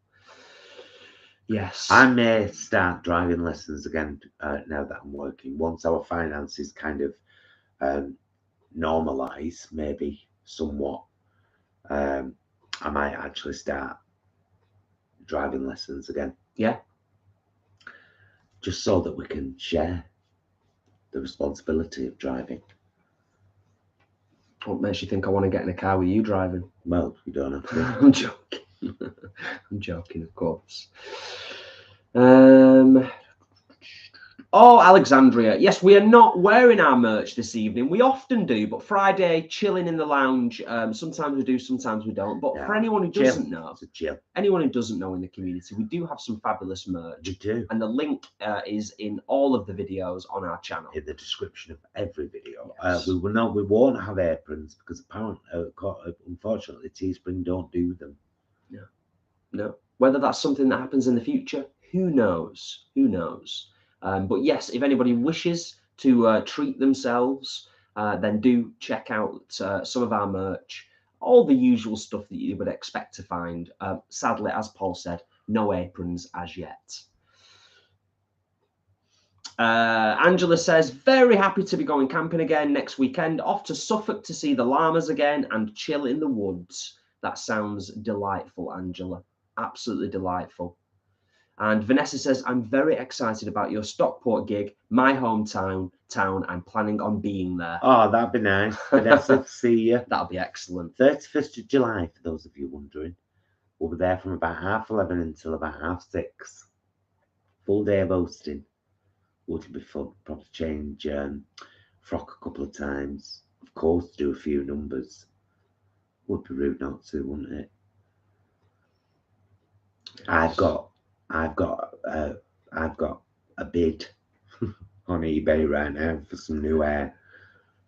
Yes. I may start driving lessons again now that I'm working. Once our finances kind of normalize, maybe somewhat, I might actually start driving lessons again. Yeah. Just so that we can share the responsibility of driving. What makes you think I want to get in a car with you driving? Well, you don't have to. I'm joking. I'm joking, of course. Oh, Alexandria. Yes, we are not wearing our merch this evening. We often do, but Friday, chilling in the lounge. Sometimes we do, sometimes we don't. But for anyone who doesn't know, anyone who doesn't know in the community, we do have some fabulous merch. We do. And the link is in all of the videos on our channel. In the description of every video. Yes. We won't have aprons because apparently, unfortunately, Teespring don't do them. No. Whether that's something that happens in the future, who knows? Who knows? But yes, if anybody wishes to treat themselves, then do check out some of our merch. All the usual stuff that you would expect to find. Sadly, as Paul said, no aprons as yet. Angela says, very happy to be going camping again next weekend. Off to Suffolk to see the llamas again and chill in the woods. That sounds delightful, Angela. Absolutely delightful. And Vanessa says, I'm very excited about your Stockport gig, my hometown. I'm planning on being there. Oh, that'd be nice. Vanessa, see you. That'll be excellent. 31st of July, for those of you wondering. We'll be there from about 11:30 until about 6:30. Full day of hosting. Would be fun. Probably change frock a couple of times. Of course, do a few numbers. Would be rude not to, wouldn't it? I've got a bid on eBay right now for some new hair.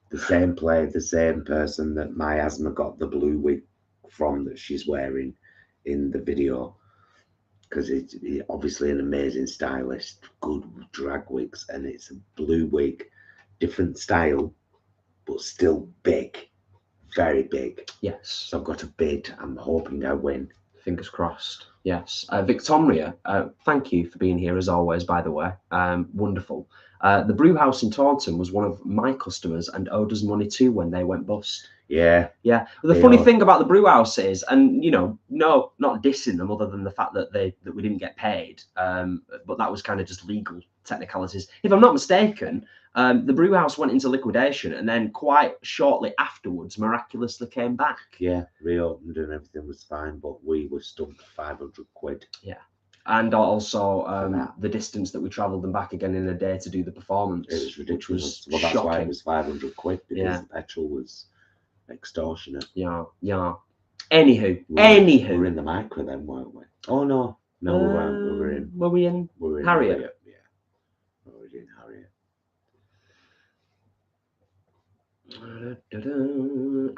The same person that my asthma got the blue wig from that she's wearing in the video, because it's obviously an amazing stylist, good drag wigs, and it's a blue wig, different style, but still big, very big. Yes. So I've got a bid. I'm hoping I win. Fingers crossed. Yes. Victoria, thank you for being here as always, by the way. Wonderful. The brew house in Taunton was one of my customers and owed us money too when they went bust. Yeah. Yeah. The funny thing about the brew house is, and no, not dissing them other than the fact that we didn't get paid. But that was kind of just legal technicalities. If I'm not mistaken, the brew house went into liquidation and then quite shortly afterwards miraculously came back. Yeah, reopened and everything was fine, but we were stumped for 500 quid. Yeah. And also the distance that we travelled and back again in a day to do the performance. It was ridiculous. Well, that's shocking. why it was 500 quid, because the petrol was extortionate. Yeah. Anywho. We were in the micro then, weren't we? Oh, no. No, we weren't. Were we in Harriet? Yeah. We were in Harriet.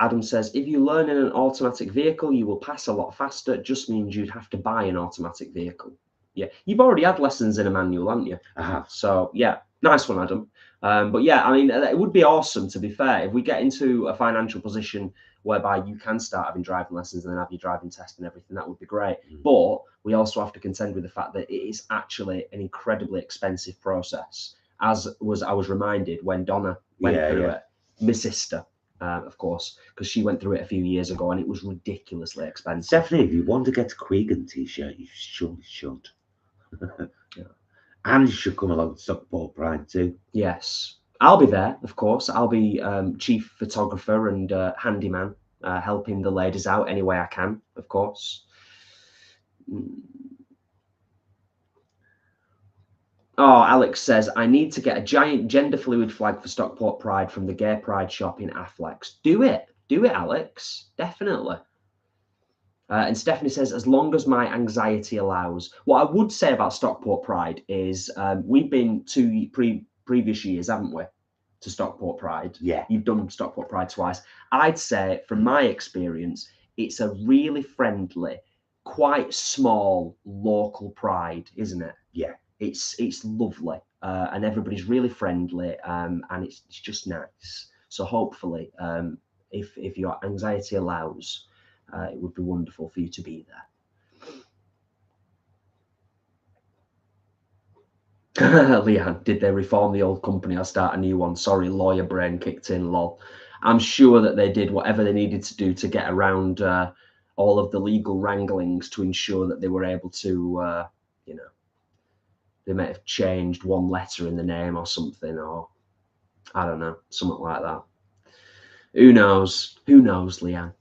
Adam says, if you learn in an automatic vehicle, you will pass a lot faster. It just means you'd have to buy an automatic vehicle. Yeah, you've already had lessons in a manual, haven't you? I have. So, yeah, nice one, Adam. But yeah, I mean, it would be awesome, to be fair, if we get into a financial position whereby you can start having driving lessons and then have your driving test and everything. That would be great. But we also have to contend with the fact that it is actually an incredibly expensive process, I was reminded when Donna went through it. My sister, of course, because she went through it a few years ago and it was ridiculously expensive. Definitely, if you want to get a Quegan t-shirt, you surely should. And you should come along to Stockport Pride too. Yes, I'll be there, of course. I'll be chief photographer and handyman, helping the ladies out any way I can, of course. Oh, Alex says, I need to get a giant gender fluid flag for Stockport Pride from the Gay Pride shop in Affleck's. Do it, Alex. Definitely. And Stephanie says, as long as my anxiety allows. What I would say about Stockport Pride is we've been 2 previous years, haven't we, to Stockport Pride? Yeah. You've done Stockport Pride twice. I'd say, from my experience, it's a really friendly, quite small local pride, isn't it? Yeah. It's lovely, and everybody's really friendly, and it's just nice. So hopefully, if your anxiety allows, it would be wonderful for you to be there. Leanne, did they reform the old company or start a new one? Sorry, lawyer brain kicked in, lol. I'm sure that they did whatever they needed to do to get around all of the legal wranglings to ensure that they were able to, you know, they might have changed one letter in the name or something, or I don't know, something like that. Who knows? Who knows, Leanne?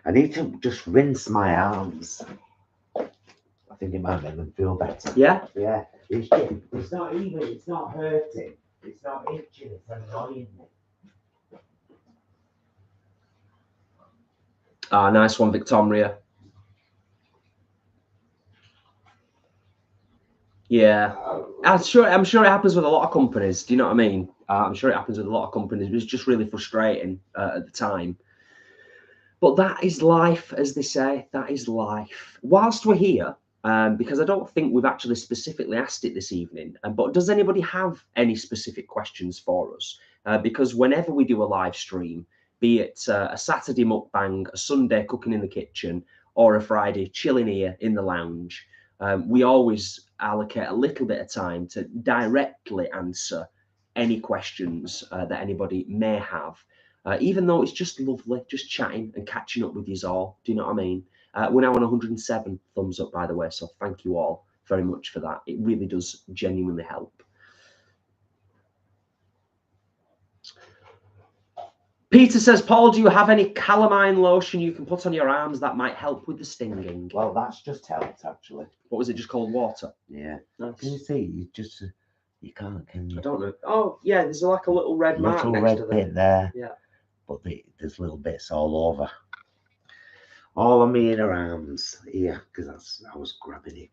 I need to just rinse my arms. I think it might make them feel better. Yeah? Yeah. It's not even, it's not hurting. It's not itching, it's annoying me. Ah, nice one, Victoria. Yeah, I'm sure it happens with a lot of companies. Do you know what I mean? I'm sure it happens with a lot of companies. It was just really frustrating at the time. But that is life, as they say. That is life. Whilst we're here, because I don't think we've actually specifically asked it this evening, but does anybody have any specific questions for us? Because whenever we do a live stream, be it a Saturday mukbang, a Sunday cooking in the kitchen, or a Friday chilling here in the lounge, we always allocate a little bit of time to directly answer any questions that anybody may have, even though it's just lovely, just chatting and catching up with you all. Do you know what I mean? We're now on 107 thumbs up, by the way, so thank you all very much for that. It really does genuinely help. Peter says, Paul, do you have any calamine lotion you can put on your arms that might help with the stinging? Well, that's just helped, actually. What was it, just called water? Yeah. Nice. Can you see? You can't, can you? I don't know. Oh, yeah, there's like a little red mark next to the bit there. Yeah. But there's little bits all over. All on me inner arms. Yeah, because I was grabbing it.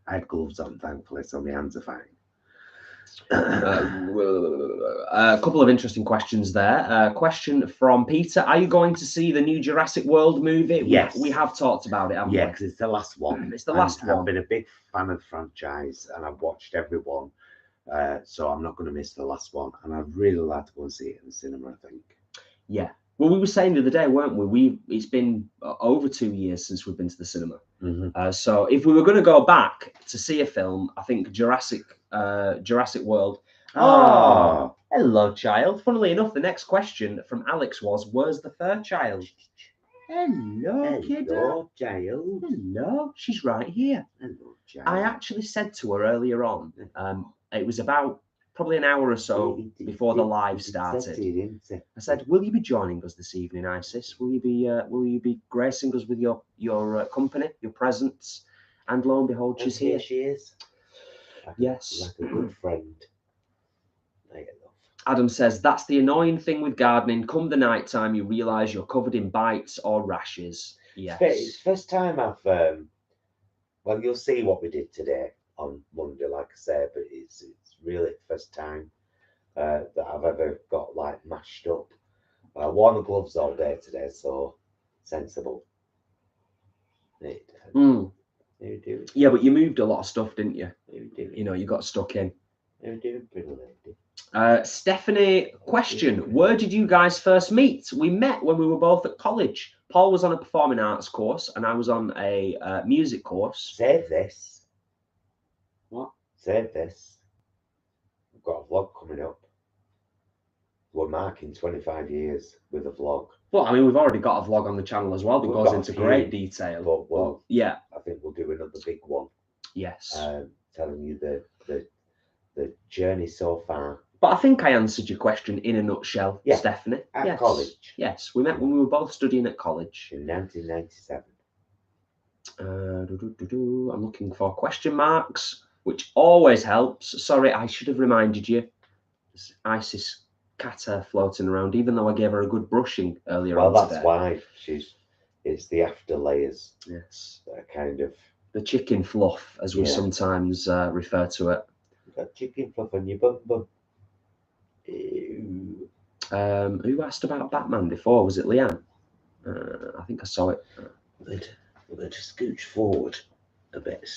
I had gloves on, thankfully, so my hands are fine. A couple of interesting questions there. Question from Peter: are you going to see the new Jurassic World movie? Yes, we have talked about it, haven't we? Yeah, because it's the last one. It's the last one. I've been a big fan of the franchise, and I've watched every one, so I'm not going to miss the last one. And I'd really like to go and see it in the cinema, I think. Yeah. Well, we were saying the other day, weren't we? It's been over 2 years since we've been to the cinema. Mm-hmm. So if we were going to go back to see a film, I think Jurassic World. Oh, hello, child. Funnily enough, the next question from Alex was, "Where's the fur child?" Hello, kiddo. Hello, child. Hello, she's right here. Hello, child. I actually said to her earlier on. It was about probably an hour or so before the live started. I said, "Will you be joining us this evening, Isis? Will you be gracing us with your company, your presence?" And lo and behold, she's here. She is. Yes, like a good friend. Adam says, that's the annoying thing with gardening. Come the night time, you realise you're covered in bites or rashes. Yes. It's the first time I've well, you'll see what we did today on Monday, like I said, but it's really the first time that I've ever got like mashed up. I wore the gloves all day today, so sensible. Yeah, but you moved a lot of stuff, didn't you? You know, you got stuck in. Stephanie, question: where did you guys first meet? We met when we were both at college. Paul was on a performing arts course, and I was on a music course. Save this. What? Save this. We've got a vlog coming up. We're marking 25 years with a vlog. Well, I mean, we've already got a vlog on the channel as well that goes into great detail. But well, yeah, I think we'll do another big one. Yes. Telling you the journey so far. But I think I answered your question in a nutshell, yeah. Stephanie. College. Yes, we met when we were both studying at college. In 1997. I'm looking for question marks, which always helps. Sorry, I should have reminded you. There's Isis cat hair floating around, even though I gave her a good brushing earlier on Well, that's today. why it's the after layers. Yes. That are kind of the chicken fluff, as we sometimes refer to it. You've got chicken fluff on your bum bum. Ew. Who asked about Batman before? Was it Leanne? I think I saw it. We're going to scooch forward a bit.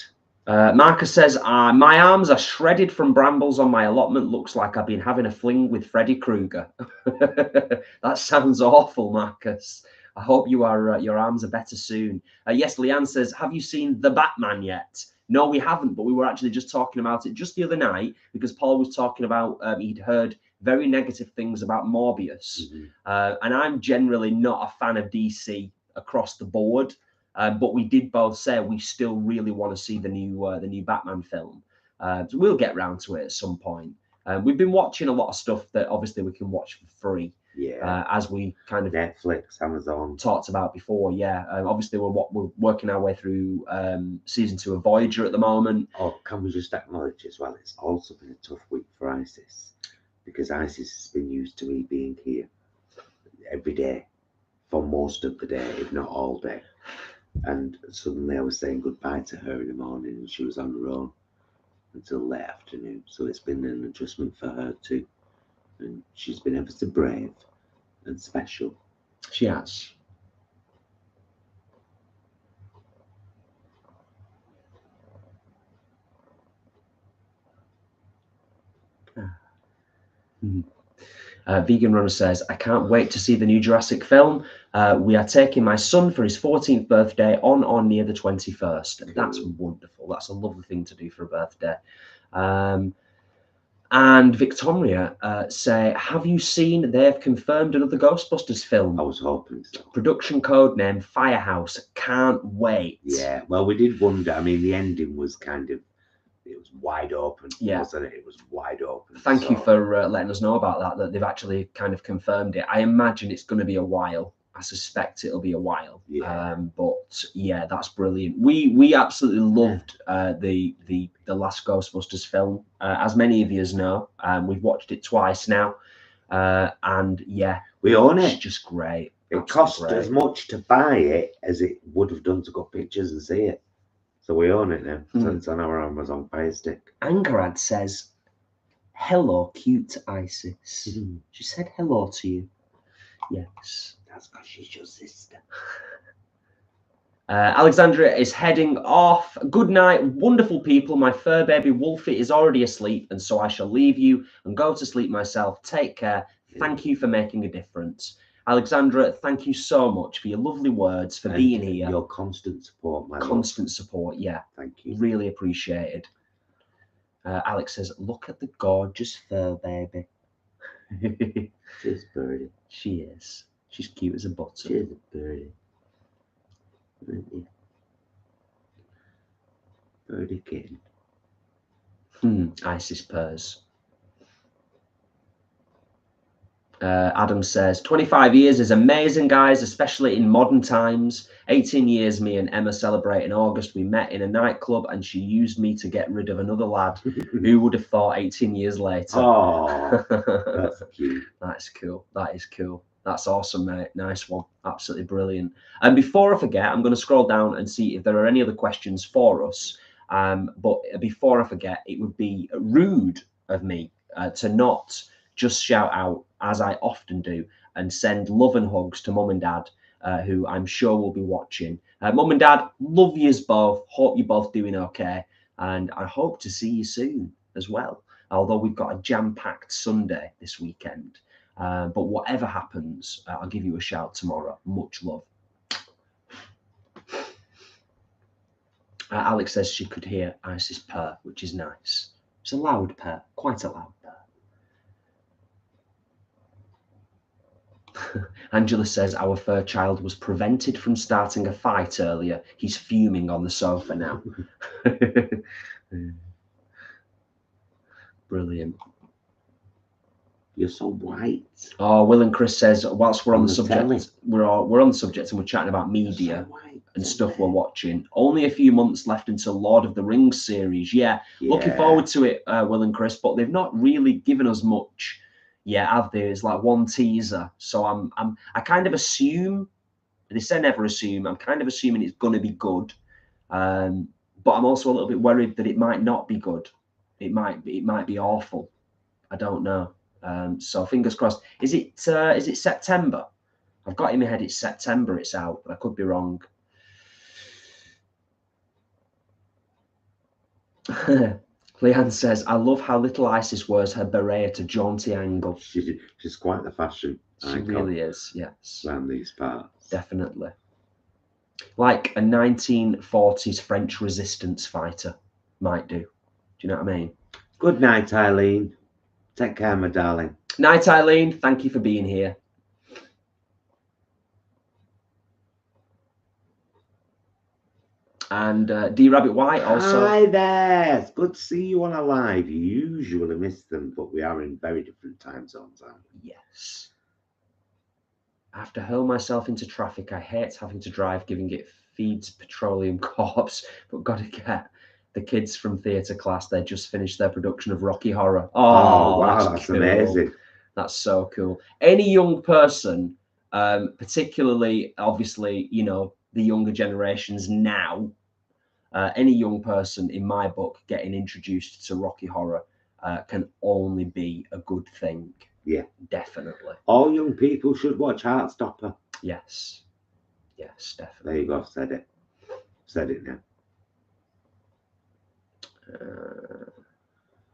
Marcus says, my arms are shredded from brambles on my allotment. Looks like I've been having a fling with Freddy Krueger. That sounds awful, Marcus. I hope your arms are better soon. Yes, Leanne says, have you seen The Batman yet? No, we haven't, but we were actually just talking about it just the other night because Paul was talking about he'd heard very negative things about Morbius. And I'm generally not a fan of DC across the board. But we did both say we still really want to see the new Batman film. So we'll get around to it at some point. We've been watching a lot of stuff that obviously we can watch for free. Yeah. As we kind of Netflix, Amazon talked about before. Yeah. Obviously we're working our way through season 2 of Voyager at the moment. Oh, can we just acknowledge as well? It's also been a tough week for Isis because Isis has been used to me being here every day for most of the day, if not all day. And suddenly I was saying goodbye to her in the morning and she was on her own until late afternoon. So it's been an adjustment for her too. And she's been ever so brave and special. She has. Vegan Runner says, I can't wait to see the new Jurassic film. We are taking my son for his 14th birthday on or near the 21st. That's wonderful. That's a lovely thing to do for a birthday. And Victoria say, have you seen they have confirmed another Ghostbusters film? I was hoping so. Production code name Firehouse. Can't wait. Yeah, well, we did wonder. I mean, the ending was kind of, it was wide open, wasn't it? It was wide open. Thank you for letting us know about that they've actually kind of confirmed it. I imagine it's going to be a while. I suspect it'll be a while. Yeah. But yeah, that's brilliant. We absolutely loved the last Ghostbusters film, as many of you know. We've watched it twice now, and yeah, we own it. It's just great. It cost as much to buy it as it would have done to go pictures and see it. So we own it now. So it's on our Amazon Fire Stick. Angharads says, hello, cute Isis. She said hello to you. Yes. That's because she's your sister. Alexandra is heading off. Good night, wonderful people. My fur baby Wolfie is already asleep, and so I shall leave you and go to sleep myself. Take care. Thank you for making a difference. Alexandra, thank you so much for your lovely words, for being here. Your constant support, my constant support, yeah. Thank you. Really appreciated. Alex says, look at the gorgeous fur baby. She's a birdie. She is. She's cute as a button. She's a birdie. Birdie kitten. Isis purrs. Adam says, 25 years is amazing, guys, especially in modern times. 18 years me and Emma celebrate in August. We met in a nightclub and she used me to get rid of another lad. Who would have thought 18 years later? Oh, that's cute. That's cool. That is cool. That's awesome, mate. Nice one. Absolutely brilliant. And before I forget, I'm going to scroll down and see if there are any other questions for us. But before I forget, it would be rude of me to not just shout out, as I often do, and send love and hugs to Mum and Dad, who I'm sure will be watching. Mum and Dad, love yous both. Hope you're both doing okay. And I hope to see you soon as well. Although we've got a jam-packed Sunday this weekend. But whatever happens, I'll give you a shout tomorrow. Much love. Alex says she could hear Isis purr, which is nice. It's a loud purr, quite a loud purr. Angela says our fur child was prevented from starting a fight earlier. He's fuming on the sofa now. Brilliant. You're so white. Oh, Will and Chris says, whilst we're on the subject, telly. we're on the subject and we're chatting about media and stuff we're watching. Only a few months left until Lord of the Rings series. Yeah, looking forward to it, Will and Chris. But they've not really given us much yet, have they? It's like one teaser. So I kind of assume. They say never assume. I'm kind of assuming it's going to be good, but I'm also a little bit worried that it might not be good. It might be awful. I don't know. So fingers crossed. Is it September? I've got in my head it's September it's out, but I could be wrong. Leanne says, I love how little Isis wears her beret at a jaunty angle. She's quite the fashion icon. She really is, yes. Around these parts. Definitely. Like a 1940s French resistance fighter might do. Do you know what I mean? Good night, Eileen. Take care, my darling. Night, Eileen. Thank you for being here. And D Rabbit White also. Hi there. It's good to see you on a live. You usually miss them, but we are in very different time zones, aren't we? Yes. I have to hurl myself into traffic. I hate having to drive, giving it feeds petroleum corpse, but got to get the kids from theatre class. They just finished their production of Rocky Horror. Oh wow, that's cool. Amazing. That's so cool. Any young person, particularly, obviously, you know, the younger generations now, any young person in my book getting introduced to Rocky Horror can only be a good thing. Yeah, definitely. All young people should watch Heartstopper. Yes. Yes, definitely. There you go. Said it. Said it now.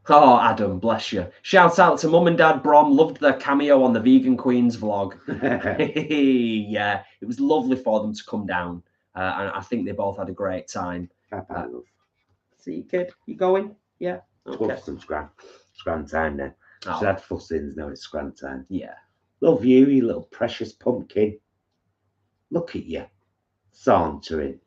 Oh, Adam, bless you. Shout out to Mum and Dad Brom. Loved their cameo on the Vegan Queens vlog. Yeah, it was lovely for them to come down. And I think they both had a great time. Love. See, kid, you going? Yeah. Okay. Some scran time now. She's had fussings, now it's scran time. Yeah. Love you, you little precious pumpkin. Look at you. Sauntering.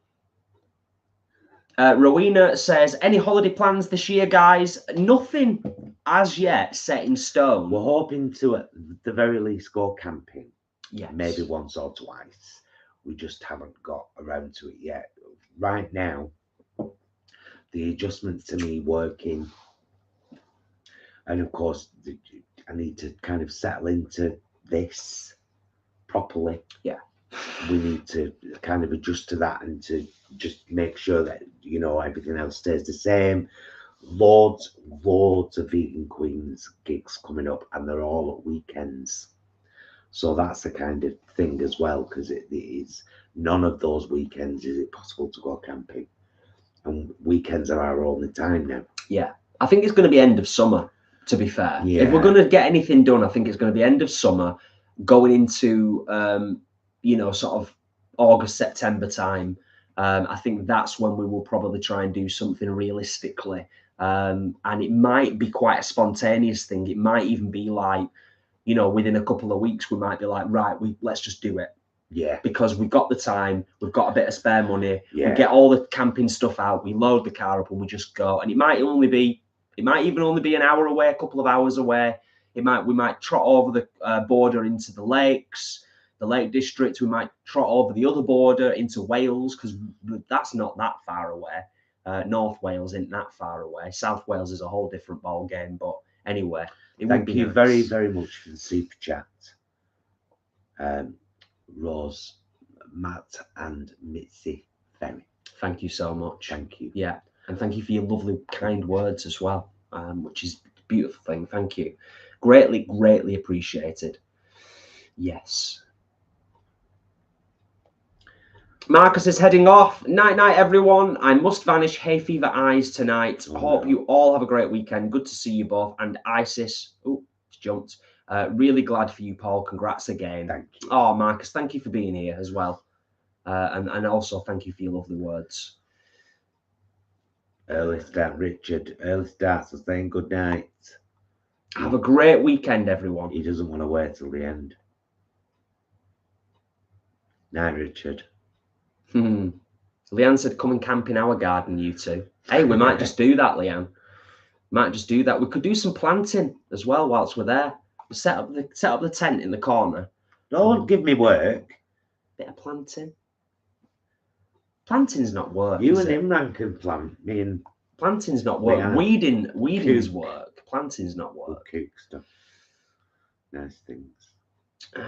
Rowena says, any holiday plans this year, guys? Nothing as yet set in stone. We're hoping to, at the very least, go camping. Yes. Maybe once or twice. We just haven't got around to it yet. Right now, the adjustments to me working, and of course, I need to kind of settle into this properly. Yeah. We need to kind of adjust to that and to just make sure that, you know, everything else stays the same. Loads of Vegan Queens gigs coming up, and they're all at weekends. So that's the kind of thing as well, because it is none of those weekends is it possible to go camping. And weekends are our only time now. Yeah. I think it's going to be end of summer, to be fair. Yeah. If we're going to get anything done, I think it's going to be end of summer, going into, you know, sort of August, September time. I think that's when we will probably try and do something realistically. And it might be quite a spontaneous thing. It might even be like, you know, within a couple of weeks, we might be like, right, let's just do it. Yeah. Because we've got the time, we've got a bit of spare money. Yeah. We get all the camping stuff out, we load the car up and we just go. And it might even only be an hour away, a couple of hours away. We might trot over the border into the lakes, the Lake District. We might trot over the other border into Wales, because that's not that far away. North Wales isn't that far away. South Wales is a whole different ball game. But anyway, thank you very, very much for the super chat. Rose, Matt, and Mitzi Ferry. Thank you so much. Thank you. Yeah, and thank you for your lovely, kind words as well, which is a beautiful thing. Thank you. Greatly, greatly appreciated. Yes. Marcus is heading off. Night, night, everyone. I must vanish. Hay fever eyes tonight. Hope you all have a great weekend. Good to see you both. And Isis, it's jumped. Really glad for you, Paul. Congrats again. Thank you. Oh, Marcus, thank you for being here as well. And also thank you for your lovely words. Early start, Richard. Early starts are saying good night. Have a great weekend, everyone. He doesn't want to wait till the end. Night, Richard. Leanne said, come and camp in our garden, you two. Hey, we might just do that, Leanne. Might just do that. We could do some planting as well whilst we're there. Set up the tent in the corner. Don't give me work. Bit of planting. Planting's not work. You and Imran can plant. Me and planting's not work. Yeah. Weeding's work. Planting's not work. Cook stuff. Nice things. So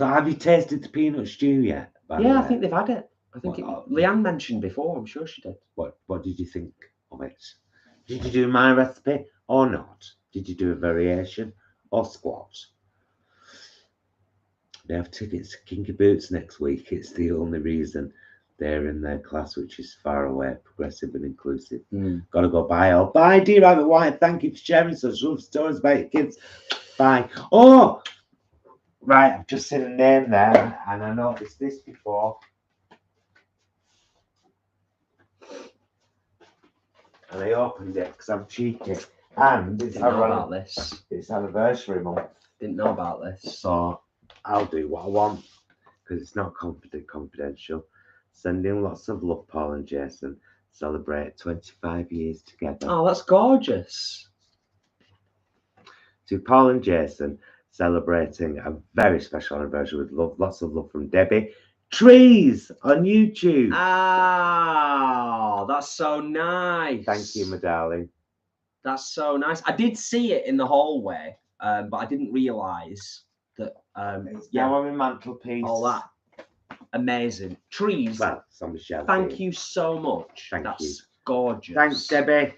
have you tasted the peanut stew yet? Yeah, I think they've had it. I think Leanne mentioned before. I'm sure she did. What did you think of it? Did you do my recipe or not? Did you do a variation or squat? They have tickets to Kinky Boots next week. It's the only reason they're in their class, which is far away, progressive and inclusive. Gotta go bye all. Bye, dear Rabbit White. Thank you for sharing such love stories about your kids. Bye. Oh, right. I've just seen a name there, and I noticed this before. And I opened it because I'm cheeky. And it's about this. It's anniversary month. Didn't know about this. So I'll do what I want because it's not confidential. Sending lots of love, Paul and Jason. Celebrate 25 years together. Oh, that's gorgeous. To Paul and Jason, celebrating a very special anniversary with love. Lots of love from Debbie. Trees on YouTube. Oh, that's so nice. Thank you, my darling. That's so nice. I did see it in the hallway, but I didn't realise that. Now on my mantelpiece. All that. Amazing. Trees. Well, somebody shouted. Thank you so much. That's gorgeous. Thanks, Debbie.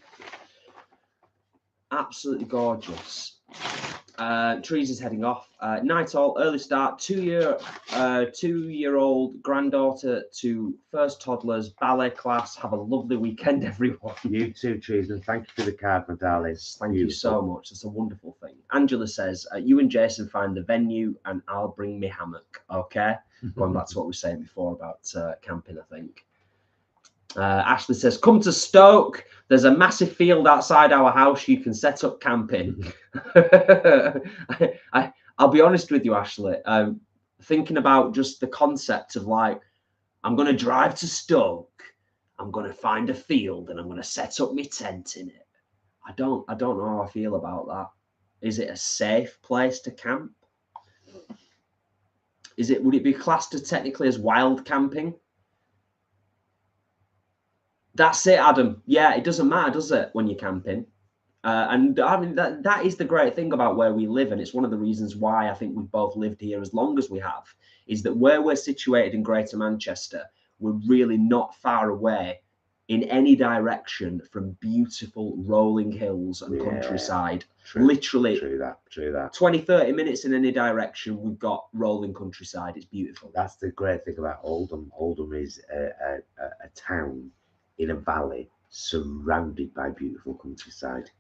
Absolutely gorgeous. Trees is heading off. Night all, early start. 2-year-old granddaughter to first toddlers ballet class. Have a lovely weekend, everyone. You too, Trees, and thank you for the card, my darling. Thank you so much. It's a wonderful thing. Angela says, "You and Jason find the venue, and I'll bring me hammock." Okay, going back to what we were saying before about camping, I think. Ashley says, "Come to Stoke. There's a massive field outside our house. You can set up camping." I'll be honest with you, Ashley. Thinking about just the concept of like, I'm going to drive to Stoke. I'm going to find a field and I'm going to set up my tent in it. I don't know how I feel about that. Is it a safe place to camp? Would it be classed as technically as wild camping? That's it, Adam. Yeah, it doesn't matter, does it, when you're camping? And I mean, that is the great thing about where we live. And it's one of the reasons why I think we've both lived here as long as we have, is that where we're situated in Greater Manchester, we're really not far away in any direction from beautiful rolling hills and countryside. Literally. True that. 20, 30 minutes in any direction, we've got rolling countryside. It's beautiful. That's the great thing about Oldham. Oldham is a town in a valley surrounded by beautiful countryside.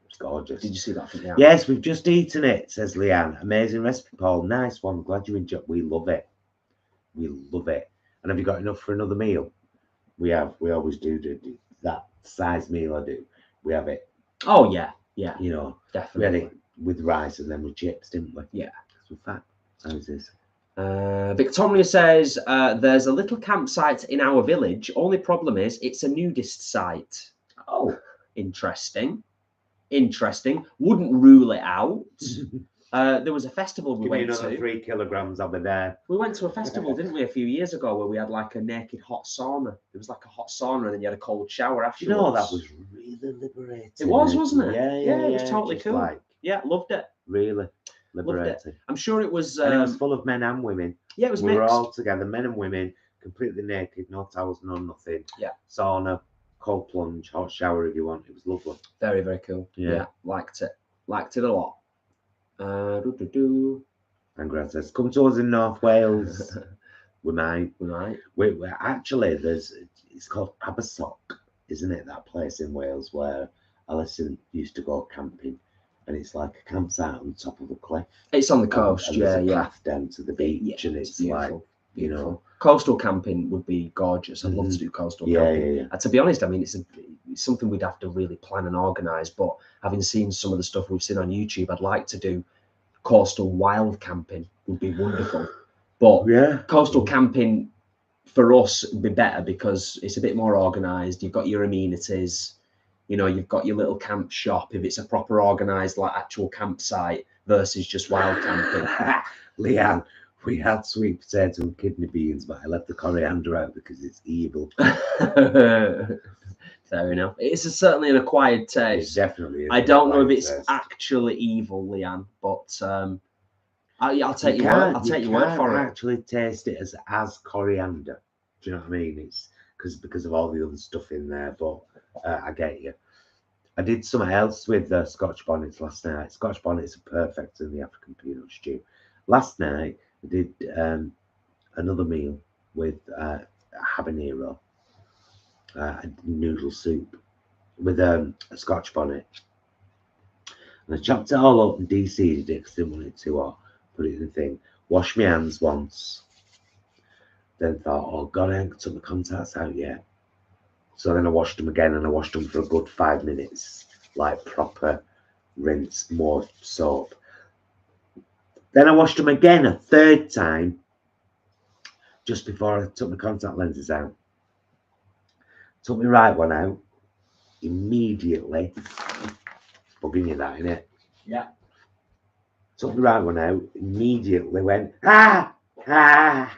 It's gorgeous. Did you see that? Yes, we've just eaten it, says Leanne. Amazing recipe, Paul. Nice one. Glad you enjoyed. We love it. We love it. And have you got enough for another meal? We have. We always do that size meal. I do. We have it. Oh yeah, yeah. You know, definitely. We had it with rice and then with chips, didn't we? Yeah. That's what fat. How's this? Victoria says, there's a little campsite in our village. Only problem is it's a nudist site. Oh, interesting. Wouldn't rule it out. There was a festival we went to. Give me another 3 kilograms over there. We went to a festival, didn't we, a few years ago, where we had like a naked hot sauna. It was like a hot sauna, and then you had a cold shower afterwards. You know, that was really liberating. It was, wasn't it? Yeah, it was totally cool. Yeah, loved it. Really liberating. I'm sure it was. And it was full of men and women. Yeah, it was we mixed. were all together, men and women, completely naked, no towels, no nothing. Yeah. Sauna, cold plunge, hot shower if you want. It was lovely. Very, very cool. Yeah, liked it. Liked it a lot. Angharads says, "Come to us in North Wales." We might. We're actually, it's called Abersoch, isn't it? That place in Wales where Alison used to go camping, and it's like a campsite on top of a cliff. It's on the coast, and there's a path down to the beach, and it's beautiful. Like, you know, coastal camping would be gorgeous. I'd love to do coastal camping. Yeah. To be honest, I mean, it's something we'd have to really plan and organise. But having seen some of the stuff we've seen on YouTube, I'd like to do coastal wild camping. Would be wonderful. But coastal camping for us would be better because it's a bit more organised. You've got your amenities. You know, you've got your little camp shop if it's a proper organised, like actual campsite versus just wild camping. Leanne, we had sweet potato and kidney beans, but I left the coriander out because it's evil. Fair enough. It's certainly an acquired taste. It definitely is. I don't know if it's actually evil, Leanne, but I'll take your word. I'll take your word for it. Actually, taste it as coriander. Do you know what I mean? It's because of all the other stuff in there. But I get you. I did something else with Scotch bonnets last night. Scotch bonnets are perfect in the African peanut stew. Last night I did another meal with habanero, noodle soup with a Scotch bonnet. And I chopped it all up and de-seeded it because I didn't want it too hot. Put it in the thing. Washed my hands once. Then thought, oh God, I haven't took the contacts out yet. So then I washed them again, and I washed them for a good 5 minutes, like proper rinse, more soap. Then I washed them again a third time, just before I took my contact lenses out. Took my right one out, immediately, bugging you that, innit? Yeah. Took the right one out, immediately went, ah! My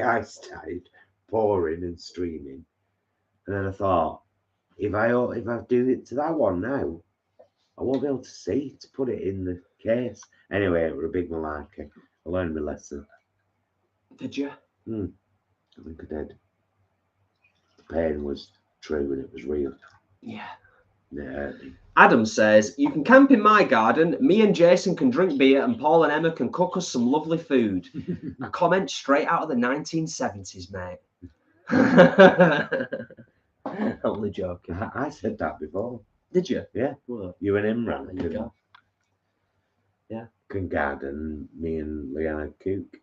eyes started pouring and streaming. And then I thought, if I do it to that one now, I won't be able to see to put it in the case. Anyway, it was a big malarkey. I learned my lesson. Did you? I think I did. The pain was true and it was real. Yeah. Yeah. Adam says, you can camp in my garden. Me and Jason can drink beer and Paul and Emma can cook us some lovely food. A comment straight out of the 1970s, mate. Only joking. I said that before. Did you? Yeah. Well, you and Imran. There you go. Yeah. Can garden, me and Leanne cook.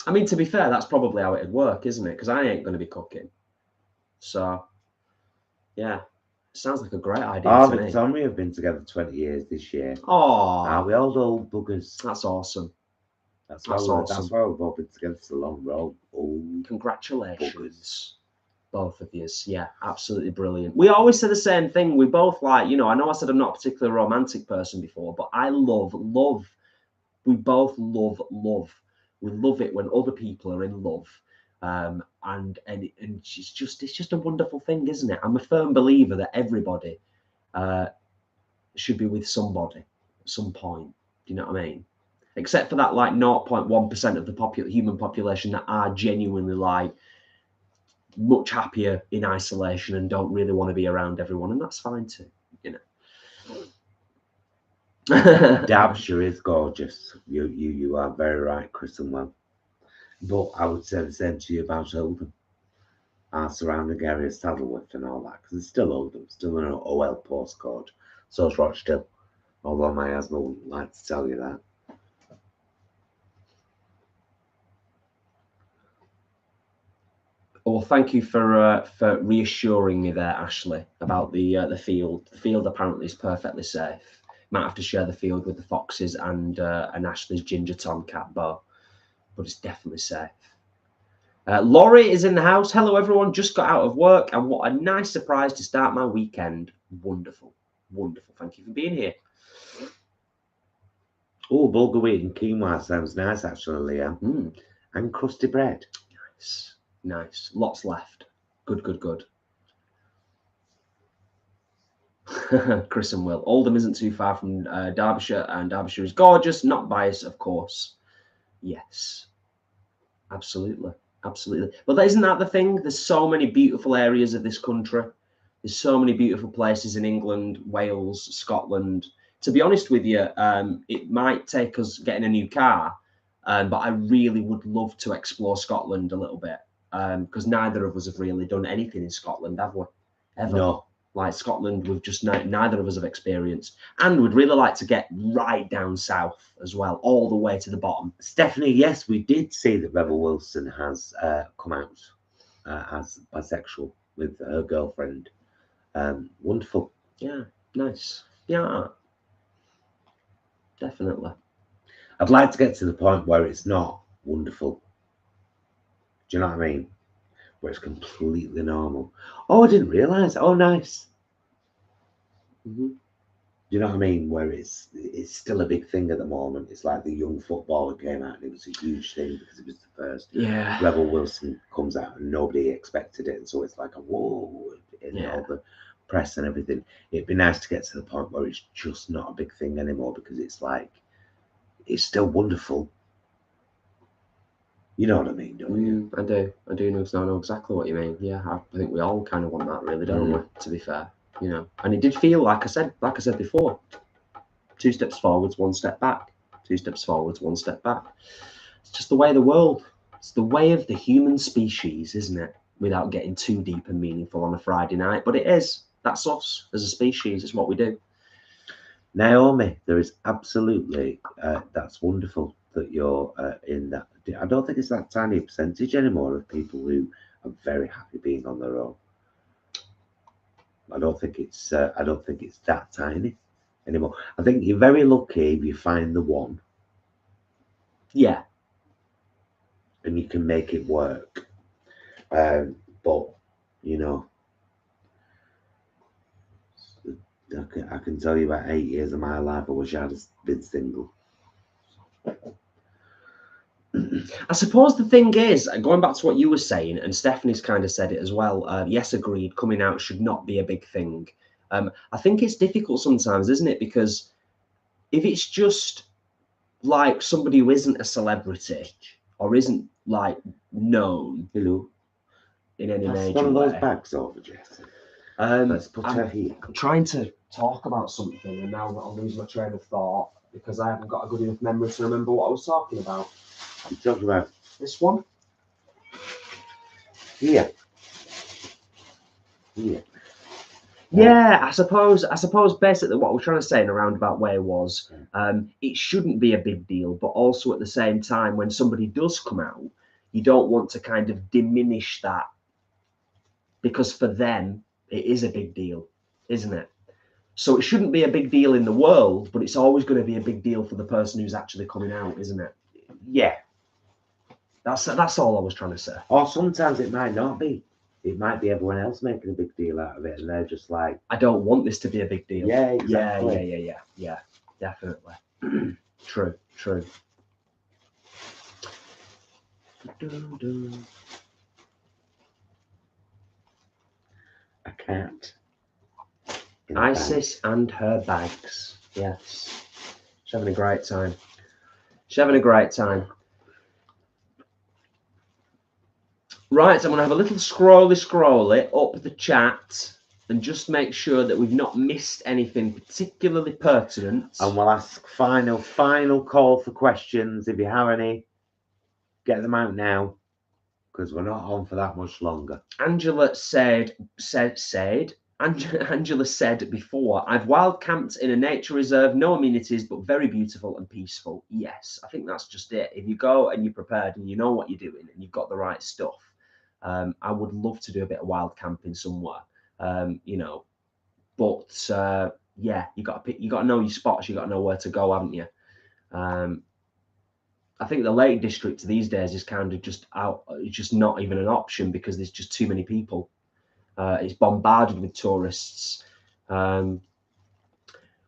I mean, to be fair, that's probably how it'd work, isn't it? Because I ain't going to be cooking. So, yeah. Sounds like a great idea. Oh, but Tom, we have been together 20 years this year. Oh, we old buggers. That's awesome. That's awesome. That's why we've all been together so long. We're all old. Congratulations, buggers. Both of you. Yeah, absolutely brilliant. We always say the same thing. We both like, you know, I know I said I'm not a particularly romantic person before, but I love. We both love. We love it when other people are in love. And it's just a wonderful thing, isn't it? I'm a firm believer that everybody should be with somebody at some point. Do you know what I mean? Except for that like 0.1% of the human population that are genuinely like much happier in isolation and don't really want to be around everyone, and that's fine too, you know. Derbyshire is gorgeous. You are very right, Chris and well. But I would say the same to you about Oldham, our surrounding area, Saddleworth and all that, because it's still Oldham, still an OL postcode. So it's Rochdale, although my husband wouldn't like to tell you that. Well, thank you for reassuring me there, Ashley, about the field. The field apparently is perfectly safe. Might have to share the field with the foxes and Ashley's ginger tomcat bow, but it's definitely safe. Laurie is in the house. Hello, everyone. Just got out of work, and what a nice surprise to start my weekend. Wonderful, wonderful. Thank you for being here. Oh, bulgur wheat and quinoa sounds nice, actually, Liam. And crusty bread. Nice. Lots left. Good. Chris and Will. Oldham isn't too far from Derbyshire, and Derbyshire is gorgeous. Not biased, of course. Yes. Absolutely. But isn't that the thing? There's so many beautiful areas of this country. There's so many beautiful places in England, Wales, Scotland. To be honest with you, it might take us getting a new car, but I really would love to explore Scotland a little bit. Because neither of us have really done anything in Scotland, have we? Ever? No. Like Scotland, we've just neither of us have experienced, and we'd really like to get right down south as well, all the way to the bottom. Stephanie, yes, we did see that Rebel Wilson has come out as bisexual with her girlfriend. Wonderful. Yeah, nice. Yeah, definitely. I'd like to get to the point where it's not wonderful. Do you know what I mean? Where it's completely normal. Oh, I didn't realise. Oh, nice. You know what I mean? Where it's still a big thing at the moment. It's like the young footballer came out and it was a huge thing because it was the first. Yeah. Rebel Wilson comes out and nobody expected it, and so it's like a whoa in all the press and everything. It'd be nice to get to the point where it's just not a big thing anymore, because it's like it's still wonderful. You know what I mean, don't you? I do know exactly what you mean. Yeah, I think we all kind of want that, really, don't we? To be fair, you know. And it did feel like I said before, 2 steps forwards, 1 step back. 2 steps forwards, 1 step back. It's just the way of the world. It's the way of the human species, isn't it? Without getting too deep and meaningful on a Friday night, but it is. That's us as a species. It's what we do. Naomi, there is absolutely that's wonderful that you're in that. I don't think it's that tiny percentage anymore of people who are very happy being on their own. I don't think it's that tiny anymore. I think you're very lucky if you find the one. Yeah. And you can make it work. But you know, I can tell you about 8 years of my life I wish I'd been single. I suppose the thing is, going back to what you were saying, and Stephanie's kind of said it as well. Yes, agreed. Coming out should not be a big thing. I think it's difficult sometimes, isn't it? Because if it's just like somebody who isn't a celebrity or isn't like known, Hello, in any major one of those way. bags over, Jesse. Let's put her here. I'm trying to talk about something, and now I'll lose my train of thought because I haven't got a good enough memory to remember what I was talking about. You talking about this one? Here. Yeah, I suppose basically what we're trying to say in a roundabout way was it shouldn't be a big deal, but also at the same time, when somebody does come out, you don't want to kind of diminish that, because for them it is a big deal, isn't it? So it shouldn't be a big deal in the world, but it's always going to be a big deal for the person who's actually coming out, isn't it? Yeah. That's all I was trying to say. Or sometimes it might not be. It might be everyone else making a big deal out of it, and they're just like, I don't want this to be a big deal. Yeah, exactly. Yeah, definitely. True. A cat. Isis and her bags. Yes. She's having a great time. Right, so I'm going to have a little scrolly up the chat and just make sure that we've not missed anything particularly pertinent. And we'll ask final call for questions. If you have any, get them out now, because we're not on for that much longer. Angela said before, I've wild camped in a nature reserve, no amenities, but very beautiful and peaceful. Yes, I think that's just it. If you go and you're prepared and you know what you're doing and you've got the right stuff, I would love to do a bit of wild camping somewhere, you know. But yeah, you got to know your spots. You got to know where to go, haven't you? I think the Lake District these days is kind of just out. It's just not even an option because there's just too many people. It's bombarded with tourists,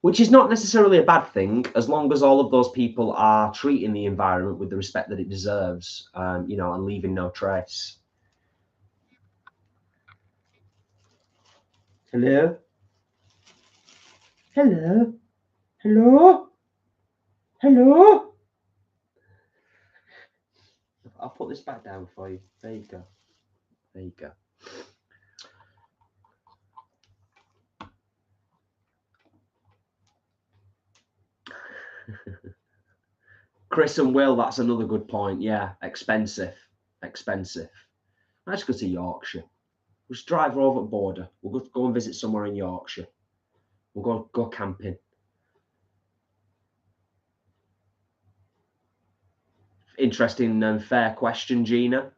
which is not necessarily a bad thing, as long as all of those people are treating the environment with the respect that it deserves, you know, and leaving no trace. Hello? Hello? Hello? Hello? I'll put this back down for you. There you go. There you go. Chris and Will, that's another good point. Yeah, expensive. Let's go to Yorkshire. We'll just drive over the border. We'll go and visit somewhere in Yorkshire. We'll go camping. Interesting and fair question, Gina.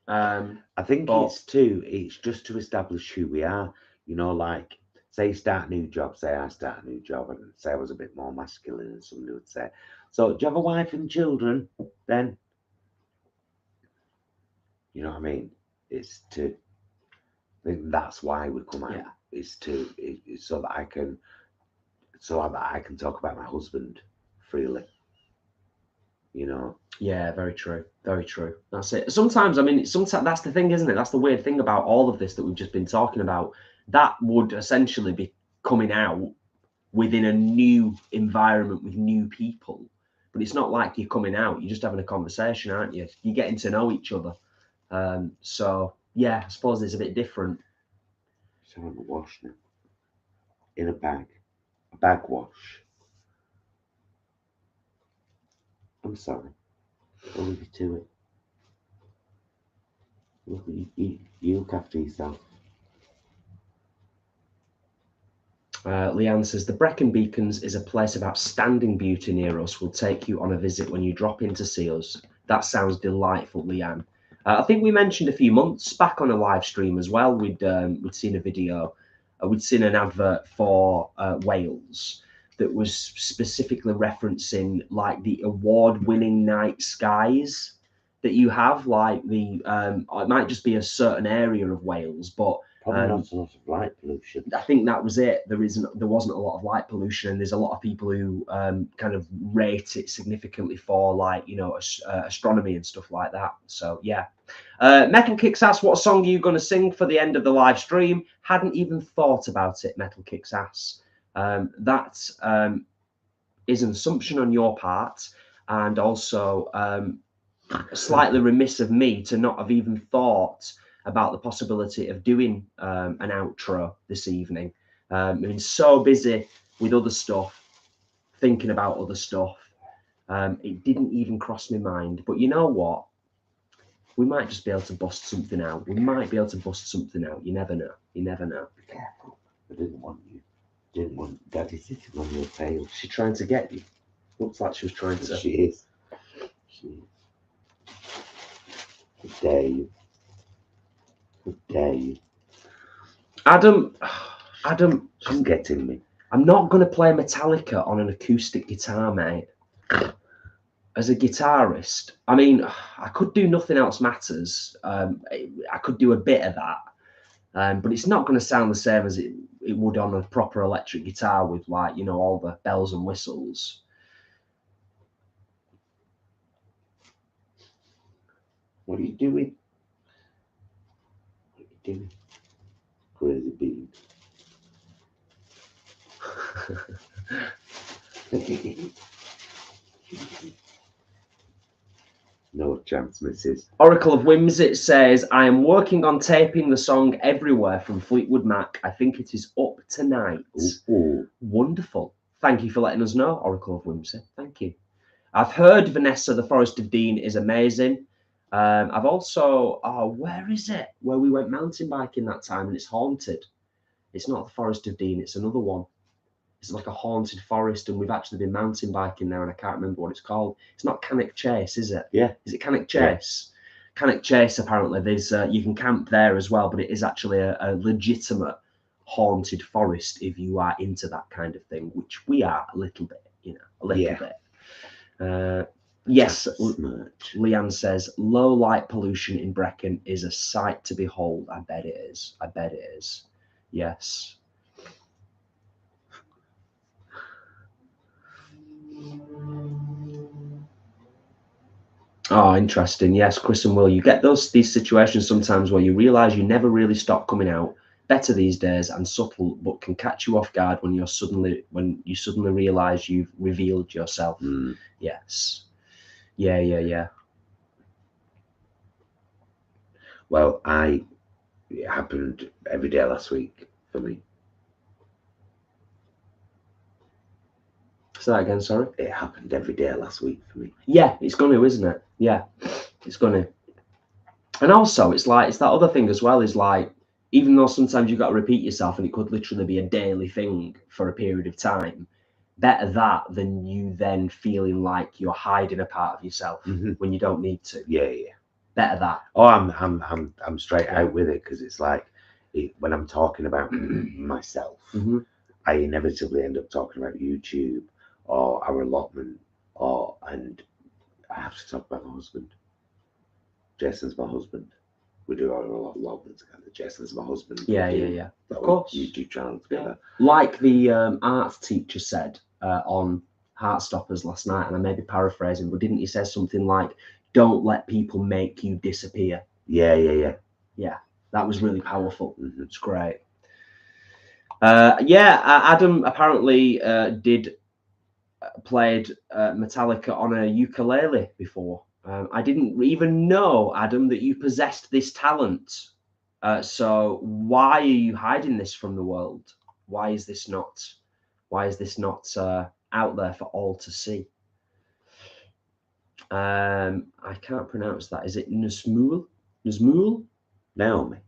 I think it's just to establish who we are. You know, like, say you start a new job, say I start a new job, and say I was a bit more masculine, and somebody would say, so do you have a wife and children? Then, you know what I mean? It's to, I think that's why we come out. Yeah. It's so that I can so I can talk about my husband freely. You know. Yeah, very true. Very true. That's it. Sometimes, I mean, sometimes that's the thing, isn't it? That's the weird thing about all of this that we've just been talking about. That would essentially be coming out within a new environment with new people. But it's not like you're coming out. You're just having a conversation, aren't you? You're getting to know each other. So, yeah, I suppose it's a bit different. So I'm washing it in a bag wash. I'm sorry. I'll leave you to it. You look after yourself. Leanne says, the Brecon Beacons is a place of outstanding beauty near us. We'll take you on a visit when you drop in to see us. That sounds delightful, Leanne. I think we mentioned a few months back on a live stream as well. We'd seen a video. We'd seen an advert for Wales that was specifically referencing like the award-winning night skies that you have. Like the it might just be a certain area of Wales, but probably not a lot of light pollution. I think that was it. There wasn't a lot of light pollution, and there's a lot of people who kind of rate it significantly for like, you know, astronomy and stuff like that. So yeah. Metal Kicks asks, what song are you going to sing for the end of the live stream? Hadn't even thought about it, Metal Kicks asks. That is an assumption on your part, and also slightly remiss of me to not have even thought about the possibility of doing an outro this evening. I've been so busy with other stuff, thinking about other stuff. It didn't even cross my mind. But you know what? We might just be able to bust something out. We might be able to bust something out. You never know. You never know. Be careful. I didn't want Daddy sitting on your tail. She's trying to get you. Looks like she was trying to. She is. Good day. Good day. Adam, She's getting me. I'm not going to play Metallica on an acoustic guitar, mate. As a guitarist, I mean, I could do Nothing Else Matters. I could do a bit of that, but it's not going to sound the same as it would on a proper electric guitar with, like, you know, all the bells and whistles. What are you doing? What are you doing? Crazy bean. No chance, Mrs. Oracle of Whimsy says, I am working on taping the song Everywhere from Fleetwood Mac. I think it is up tonight. Ooh. Wonderful. Thank you for letting us know, Oracle of Whimsy. Thank you. I've heard Vanessa, The Forest of Dean is amazing. I've also, where is it? Where we went mountain biking that time and it's haunted. It's not the Forest of Dean, it's another one. It's like a haunted forest, and we've actually been mountain biking there, and I can't remember what it's called. It's not Cannock Chase, is it? Yeah. Is it Cannock Chase? Yeah. Cannock Chase, apparently, there's you can camp there as well, but it is actually a legitimate haunted forest if you are into that kind of thing, which we are a little bit, you know, a little bit. Yes, Leanne says, low light pollution in Brecon is a sight to behold. I bet it is. I bet it is. Yes. Oh, interesting. Yes, Chris and Will, you get these situations sometimes where you realise you never really stop coming out. Better these days and subtle, but can catch you off guard when you suddenly realise you've revealed yourself. Yes. Yeah. Well, it happened every day last week for me. Say that again, sorry. It happened every day last week for me. Yeah, it's going to, isn't it? Yeah, it's going to. And also, it's that other thing as well, is like, even though sometimes you've got to repeat yourself and it could literally be a daily thing for a period of time, better that than you then feeling like you're hiding a part of yourself when you don't need to. Yeah. Better that. Oh, I'm straight out with it, because it's like when I'm talking about myself, I inevitably end up talking about YouTube or our allotment, and I have to talk about my husband. Jason's my husband. We do a lot of things together. Jason's my husband. Yeah. Of course. YouTube channel together. Like the art teacher said on Heartstoppers last night, and I may be paraphrasing, but didn't he say something like, "Don't let people make you disappear"? Yeah. That was really powerful. It's great. Adam apparently played Metallica on a ukulele before. I didn't even know, Adam, that you possessed this talent. So why are you hiding this from the world? Why is this not out there for all to see? I can't pronounce that. Is it Nazmul? Naomi.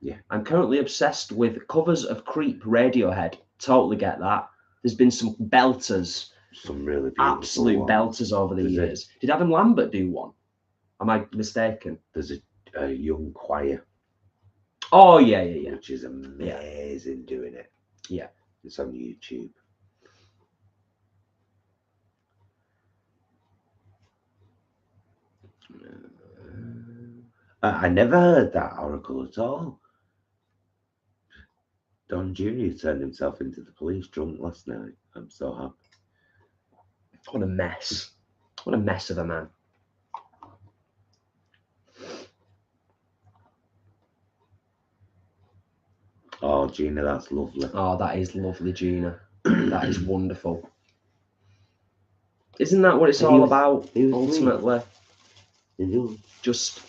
Yeah. I'm currently obsessed with covers of Creep Radiohead. Totally get that. There's been some belters. Some really beautiful absolute ones. belters over the years. Did Adam Lambert do one? Am I mistaken? There's a young choir. Oh yeah. Which is amazing doing it. Yeah. It's on YouTube. I never heard that oracle at all. Don Jr. turned himself into the police drunk last night. I'm so happy. What a mess. What a mess of a man. Oh, Gina, that's lovely. Oh, that is lovely, Gina. That is wonderful. Isn't that what it's all about, ultimately? Just,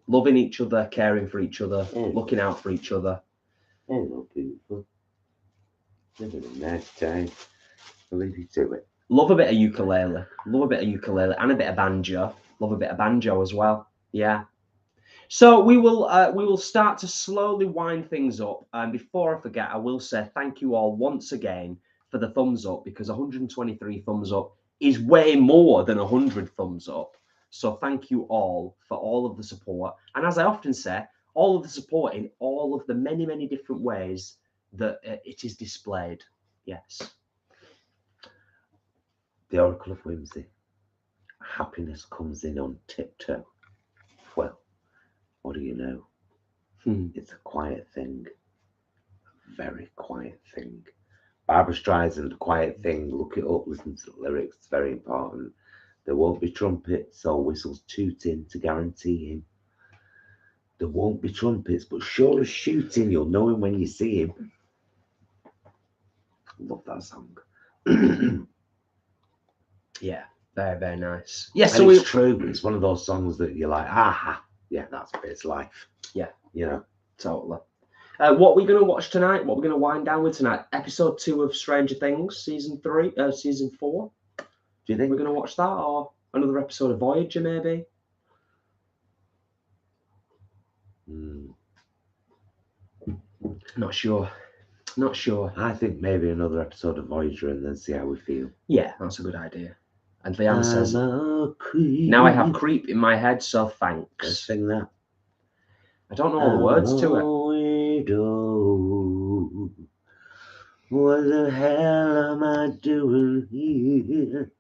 loving each other, caring for each other, looking out for each other. Hello, beautiful. Having a nice time. I'll leave you to it. Love a bit of ukulele. Love a bit of ukulele and a bit of banjo. Love a bit of banjo as well. Yeah. So we will start to slowly wind things up. And before I forget, I will say thank you all once again for the thumbs up, because 123 thumbs up is way more than 100 thumbs up. So thank you all for all of the support. And as I often say, all of the support in all of the many, many different ways that it is displayed. Yes. The Oracle of Whimsy. Happiness comes in on tiptoe. Well, what do you know? It's a quiet thing. A very quiet thing. Barbra Streisand, Quiet Thing. Look it up, listen to the lyrics. It's very important. There won't be trumpets or whistles tooting to guarantee him. There won't be trumpets, but sure as shooting, you'll know him when you see him. Love that song. Yeah, very, very nice. Yeah, so it's true. It's one of those songs that you're like, aha, yeah, that's it's life. Yeah, totally. What are we going to watch tonight? What are we going to wind down with tonight? Episode 2 of Stranger Things, season 4. Do you think we're going to watch that, or another episode of Voyager, maybe? Not sure. I think maybe another episode of Voyager and then see how we feel. Yeah, that's a good idea. And Leanne says, now I have Creep in my head, so thanks. Let's sing that. I don't know all the words to it. What the hell am I doing here?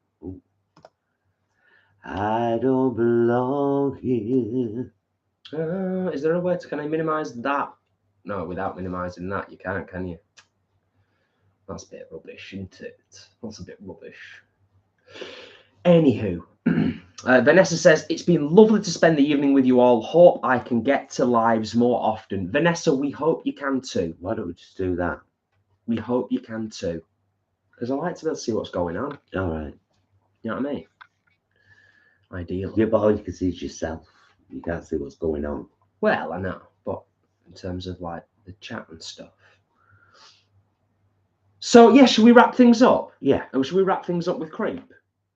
I don't belong here. Is there a way to, can I minimize that? No, without minimizing that, you can't, can you? That's a bit rubbish, isn't it? That's a bit rubbish. Anywho, Vanessa says, it's been lovely to spend the evening with you all. Hope I can get to lives more often. Vanessa, we hope you can too. Why don't we just do that? We hope you can too. Because I like to be able to see what's going on. All right. You know what I mean? Ideally. Yeah, but all you can see is yourself. You can't see what's going on. Well, I know. But in terms of like the chat and stuff. So, yeah, should we wrap things up? Yeah. Or should we wrap things up with Creep?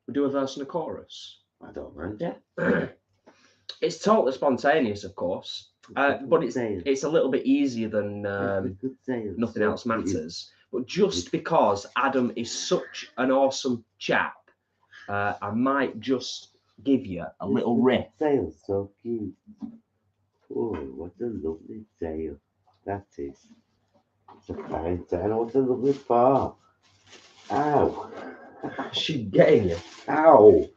We do a verse and a chorus. I don't mind. Yeah. It's totally spontaneous, of course. But it's a little bit easier than Nothing Else Matters. But just because Adam is such an awesome chap, I might just give you a little riff. Tail so cute. Oh, what a lovely tail that is. It's a fine tail. What a lovely paw. Ow. She's getting you. Ow.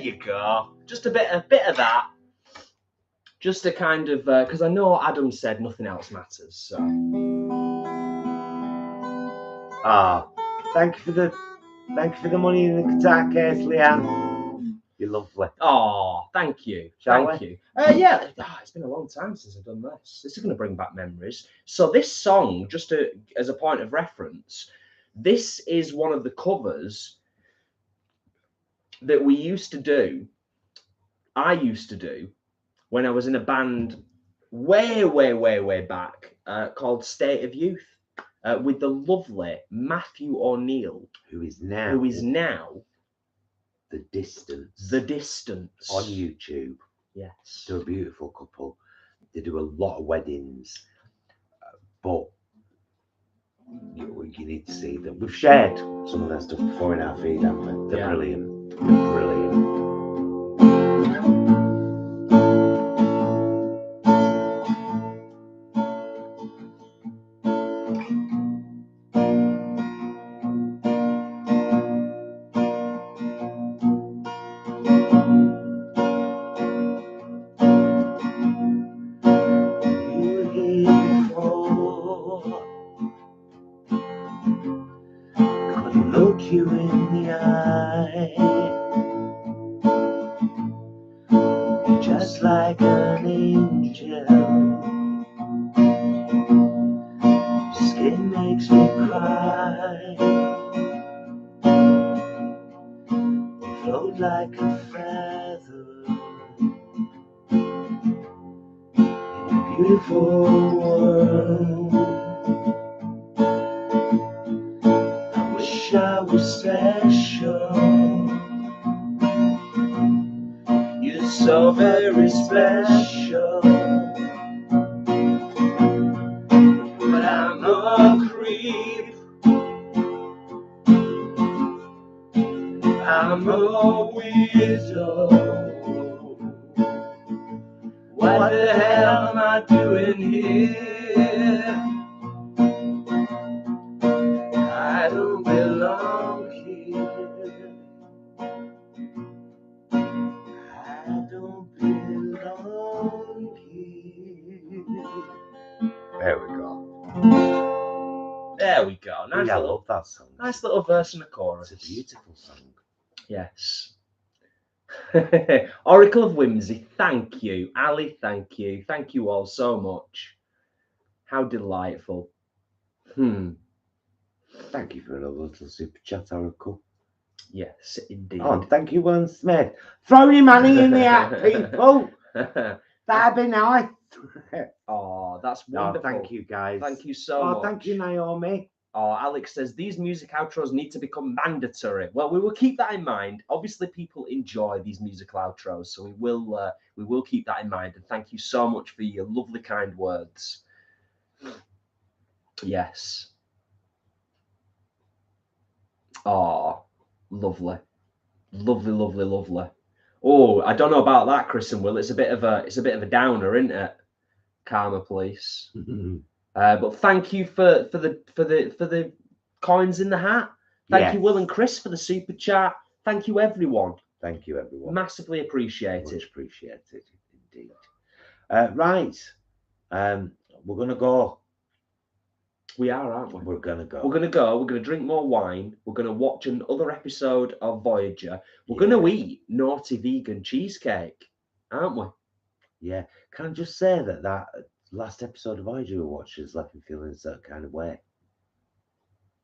you go. Just a bit of that. Just a kind of because I know Adam said nothing else matters. So. Thank you for the money in the guitar case, Leanne. You're lovely. Oh, thank you. Thank you. Yeah, it's been a long time since I've done this. This is going to bring back memories. So this song, just as a point of reference, this is one of the covers that we used to do. I used to do when I was in a band way back called State of Youth with the lovely Matthew O'Neill, who is now The Distance. On YouTube. Yes. They're a beautiful couple. They do a lot of weddings, but you need to see them. We've shared some of their stuff before in our feed, haven't we? They're brilliant. They're brilliant. Look you in the eye, you're just like an angel. Your skin makes me cry. You float like a feather in a beautiful world. I was special. You're so very special. But I'm a creep. I'm a weirdo. What the hell am I doing here? I don't belong here. I don't belong here. There we go. There we go. Nice I love that song. Nice little verse and a chorus. It's a beautiful song. Yes. Oracle of Whimsy, thank you. Ali, thank you. Thank you all so much. How delightful. Thank you for a little super chat, Oracle. Yes, indeed. Oh, and thank you, Will Smith. Throw your money in the hat, people. That'd be nice. Oh, that's wonderful. Thank you, guys. Thank you so much. Thank you, Naomi. Oh, Alex says these music outros need to become mandatory. Well, we will keep that in mind. Obviously, people enjoy these musical outros, so we will keep that in mind. And thank you so much for your lovely, kind words. Yes. Oh, lovely, lovely, lovely, lovely. Oh, I don't know about that, Chris and Will. It's a bit of a downer, isn't it? Karma Police. But thank you for the coins in the hat. Thank you, Will and Chris, for the super chat. Thank you, everyone. Thank you, everyone. Massively appreciated. Much appreciated, indeed. Right. We're gonna go. We are, aren't we? We're gonna go. We're gonna go. We're gonna drink more wine. We're gonna watch another episode of Voyager. We're gonna eat naughty vegan cheesecake, aren't we? Yeah. Can I just say that last episode of Voyager we watched has left me feeling a certain kind of way.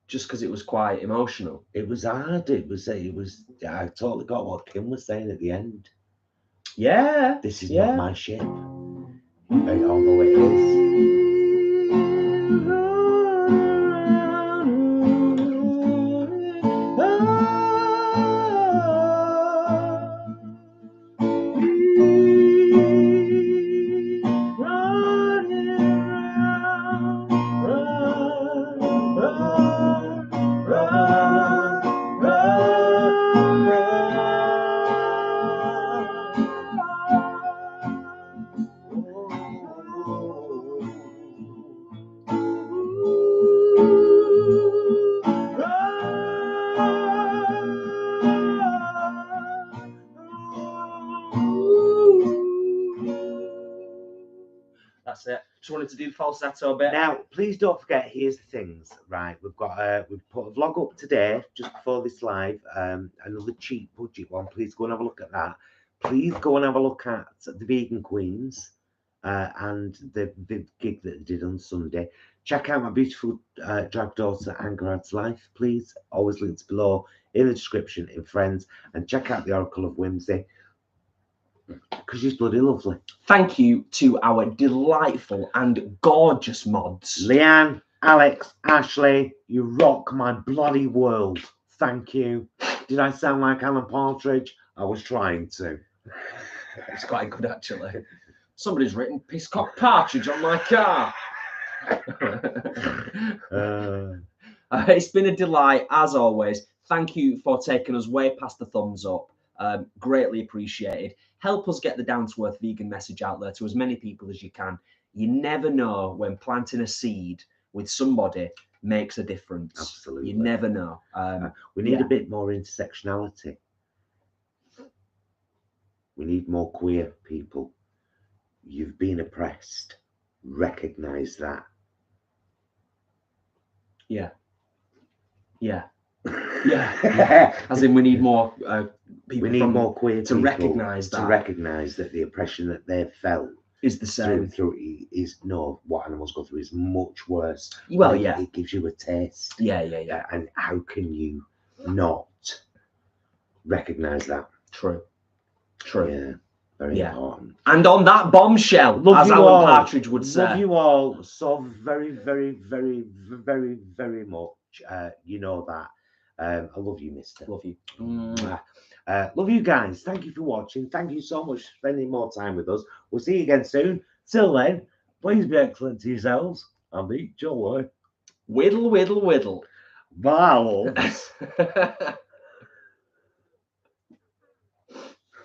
Just because it was quite emotional. It was hard. It was. I totally got what Kim was saying at the end. Yeah. This is not my ship. Although it is. just wanted to do the falsetto bit. Now, please don't forget, here's the things, right? We've put a vlog up today, just before this live, another cheap budget one. Please go and have a look at that. Please go and have a look at the Vegan Queens and the gig that they did on Sunday. Check out my beautiful drag daughter, Angharads Life, please. Always links below in the description, in friends. And check out the Oracle of Whimsy, because she's bloody lovely. Thank you to our delightful and gorgeous mods. Leanne, Alex, Ashley, you rock my bloody world. Thank you. Did I sound like Alan Partridge? I was trying to. It's quite good, actually. Somebody's written Piscock Partridge on my car. It's been a delight, as always. Thank you for taking us way past the thumbs up. Greatly appreciated. Help us get the down-to-earth vegan message out there to as many people as you can. You never know when planting a seed with somebody makes a difference. Absolutely. You never know. We need a bit more intersectionality. We need more queer people. You've been oppressed. Recognize that. Yeah. As in, we need more people. We need more queer to people recognise that. To recognise that the oppression that they've felt is the same. What animals go through is much worse. Well, like, yeah. It gives you a taste. Yeah. And how can you not recognise that? True. Yeah. Very important. And on that bombshell, as Alan Partridge would say. Love you all so very, very, very, very, very much. You know that. I love you, mister. Love you. Love you guys. Thank you for watching. Thank you so much for spending more time with us. We'll see you again soon. Till then, please be excellent to yourselves and be joy. Whittle, whittle, whittle. Valves.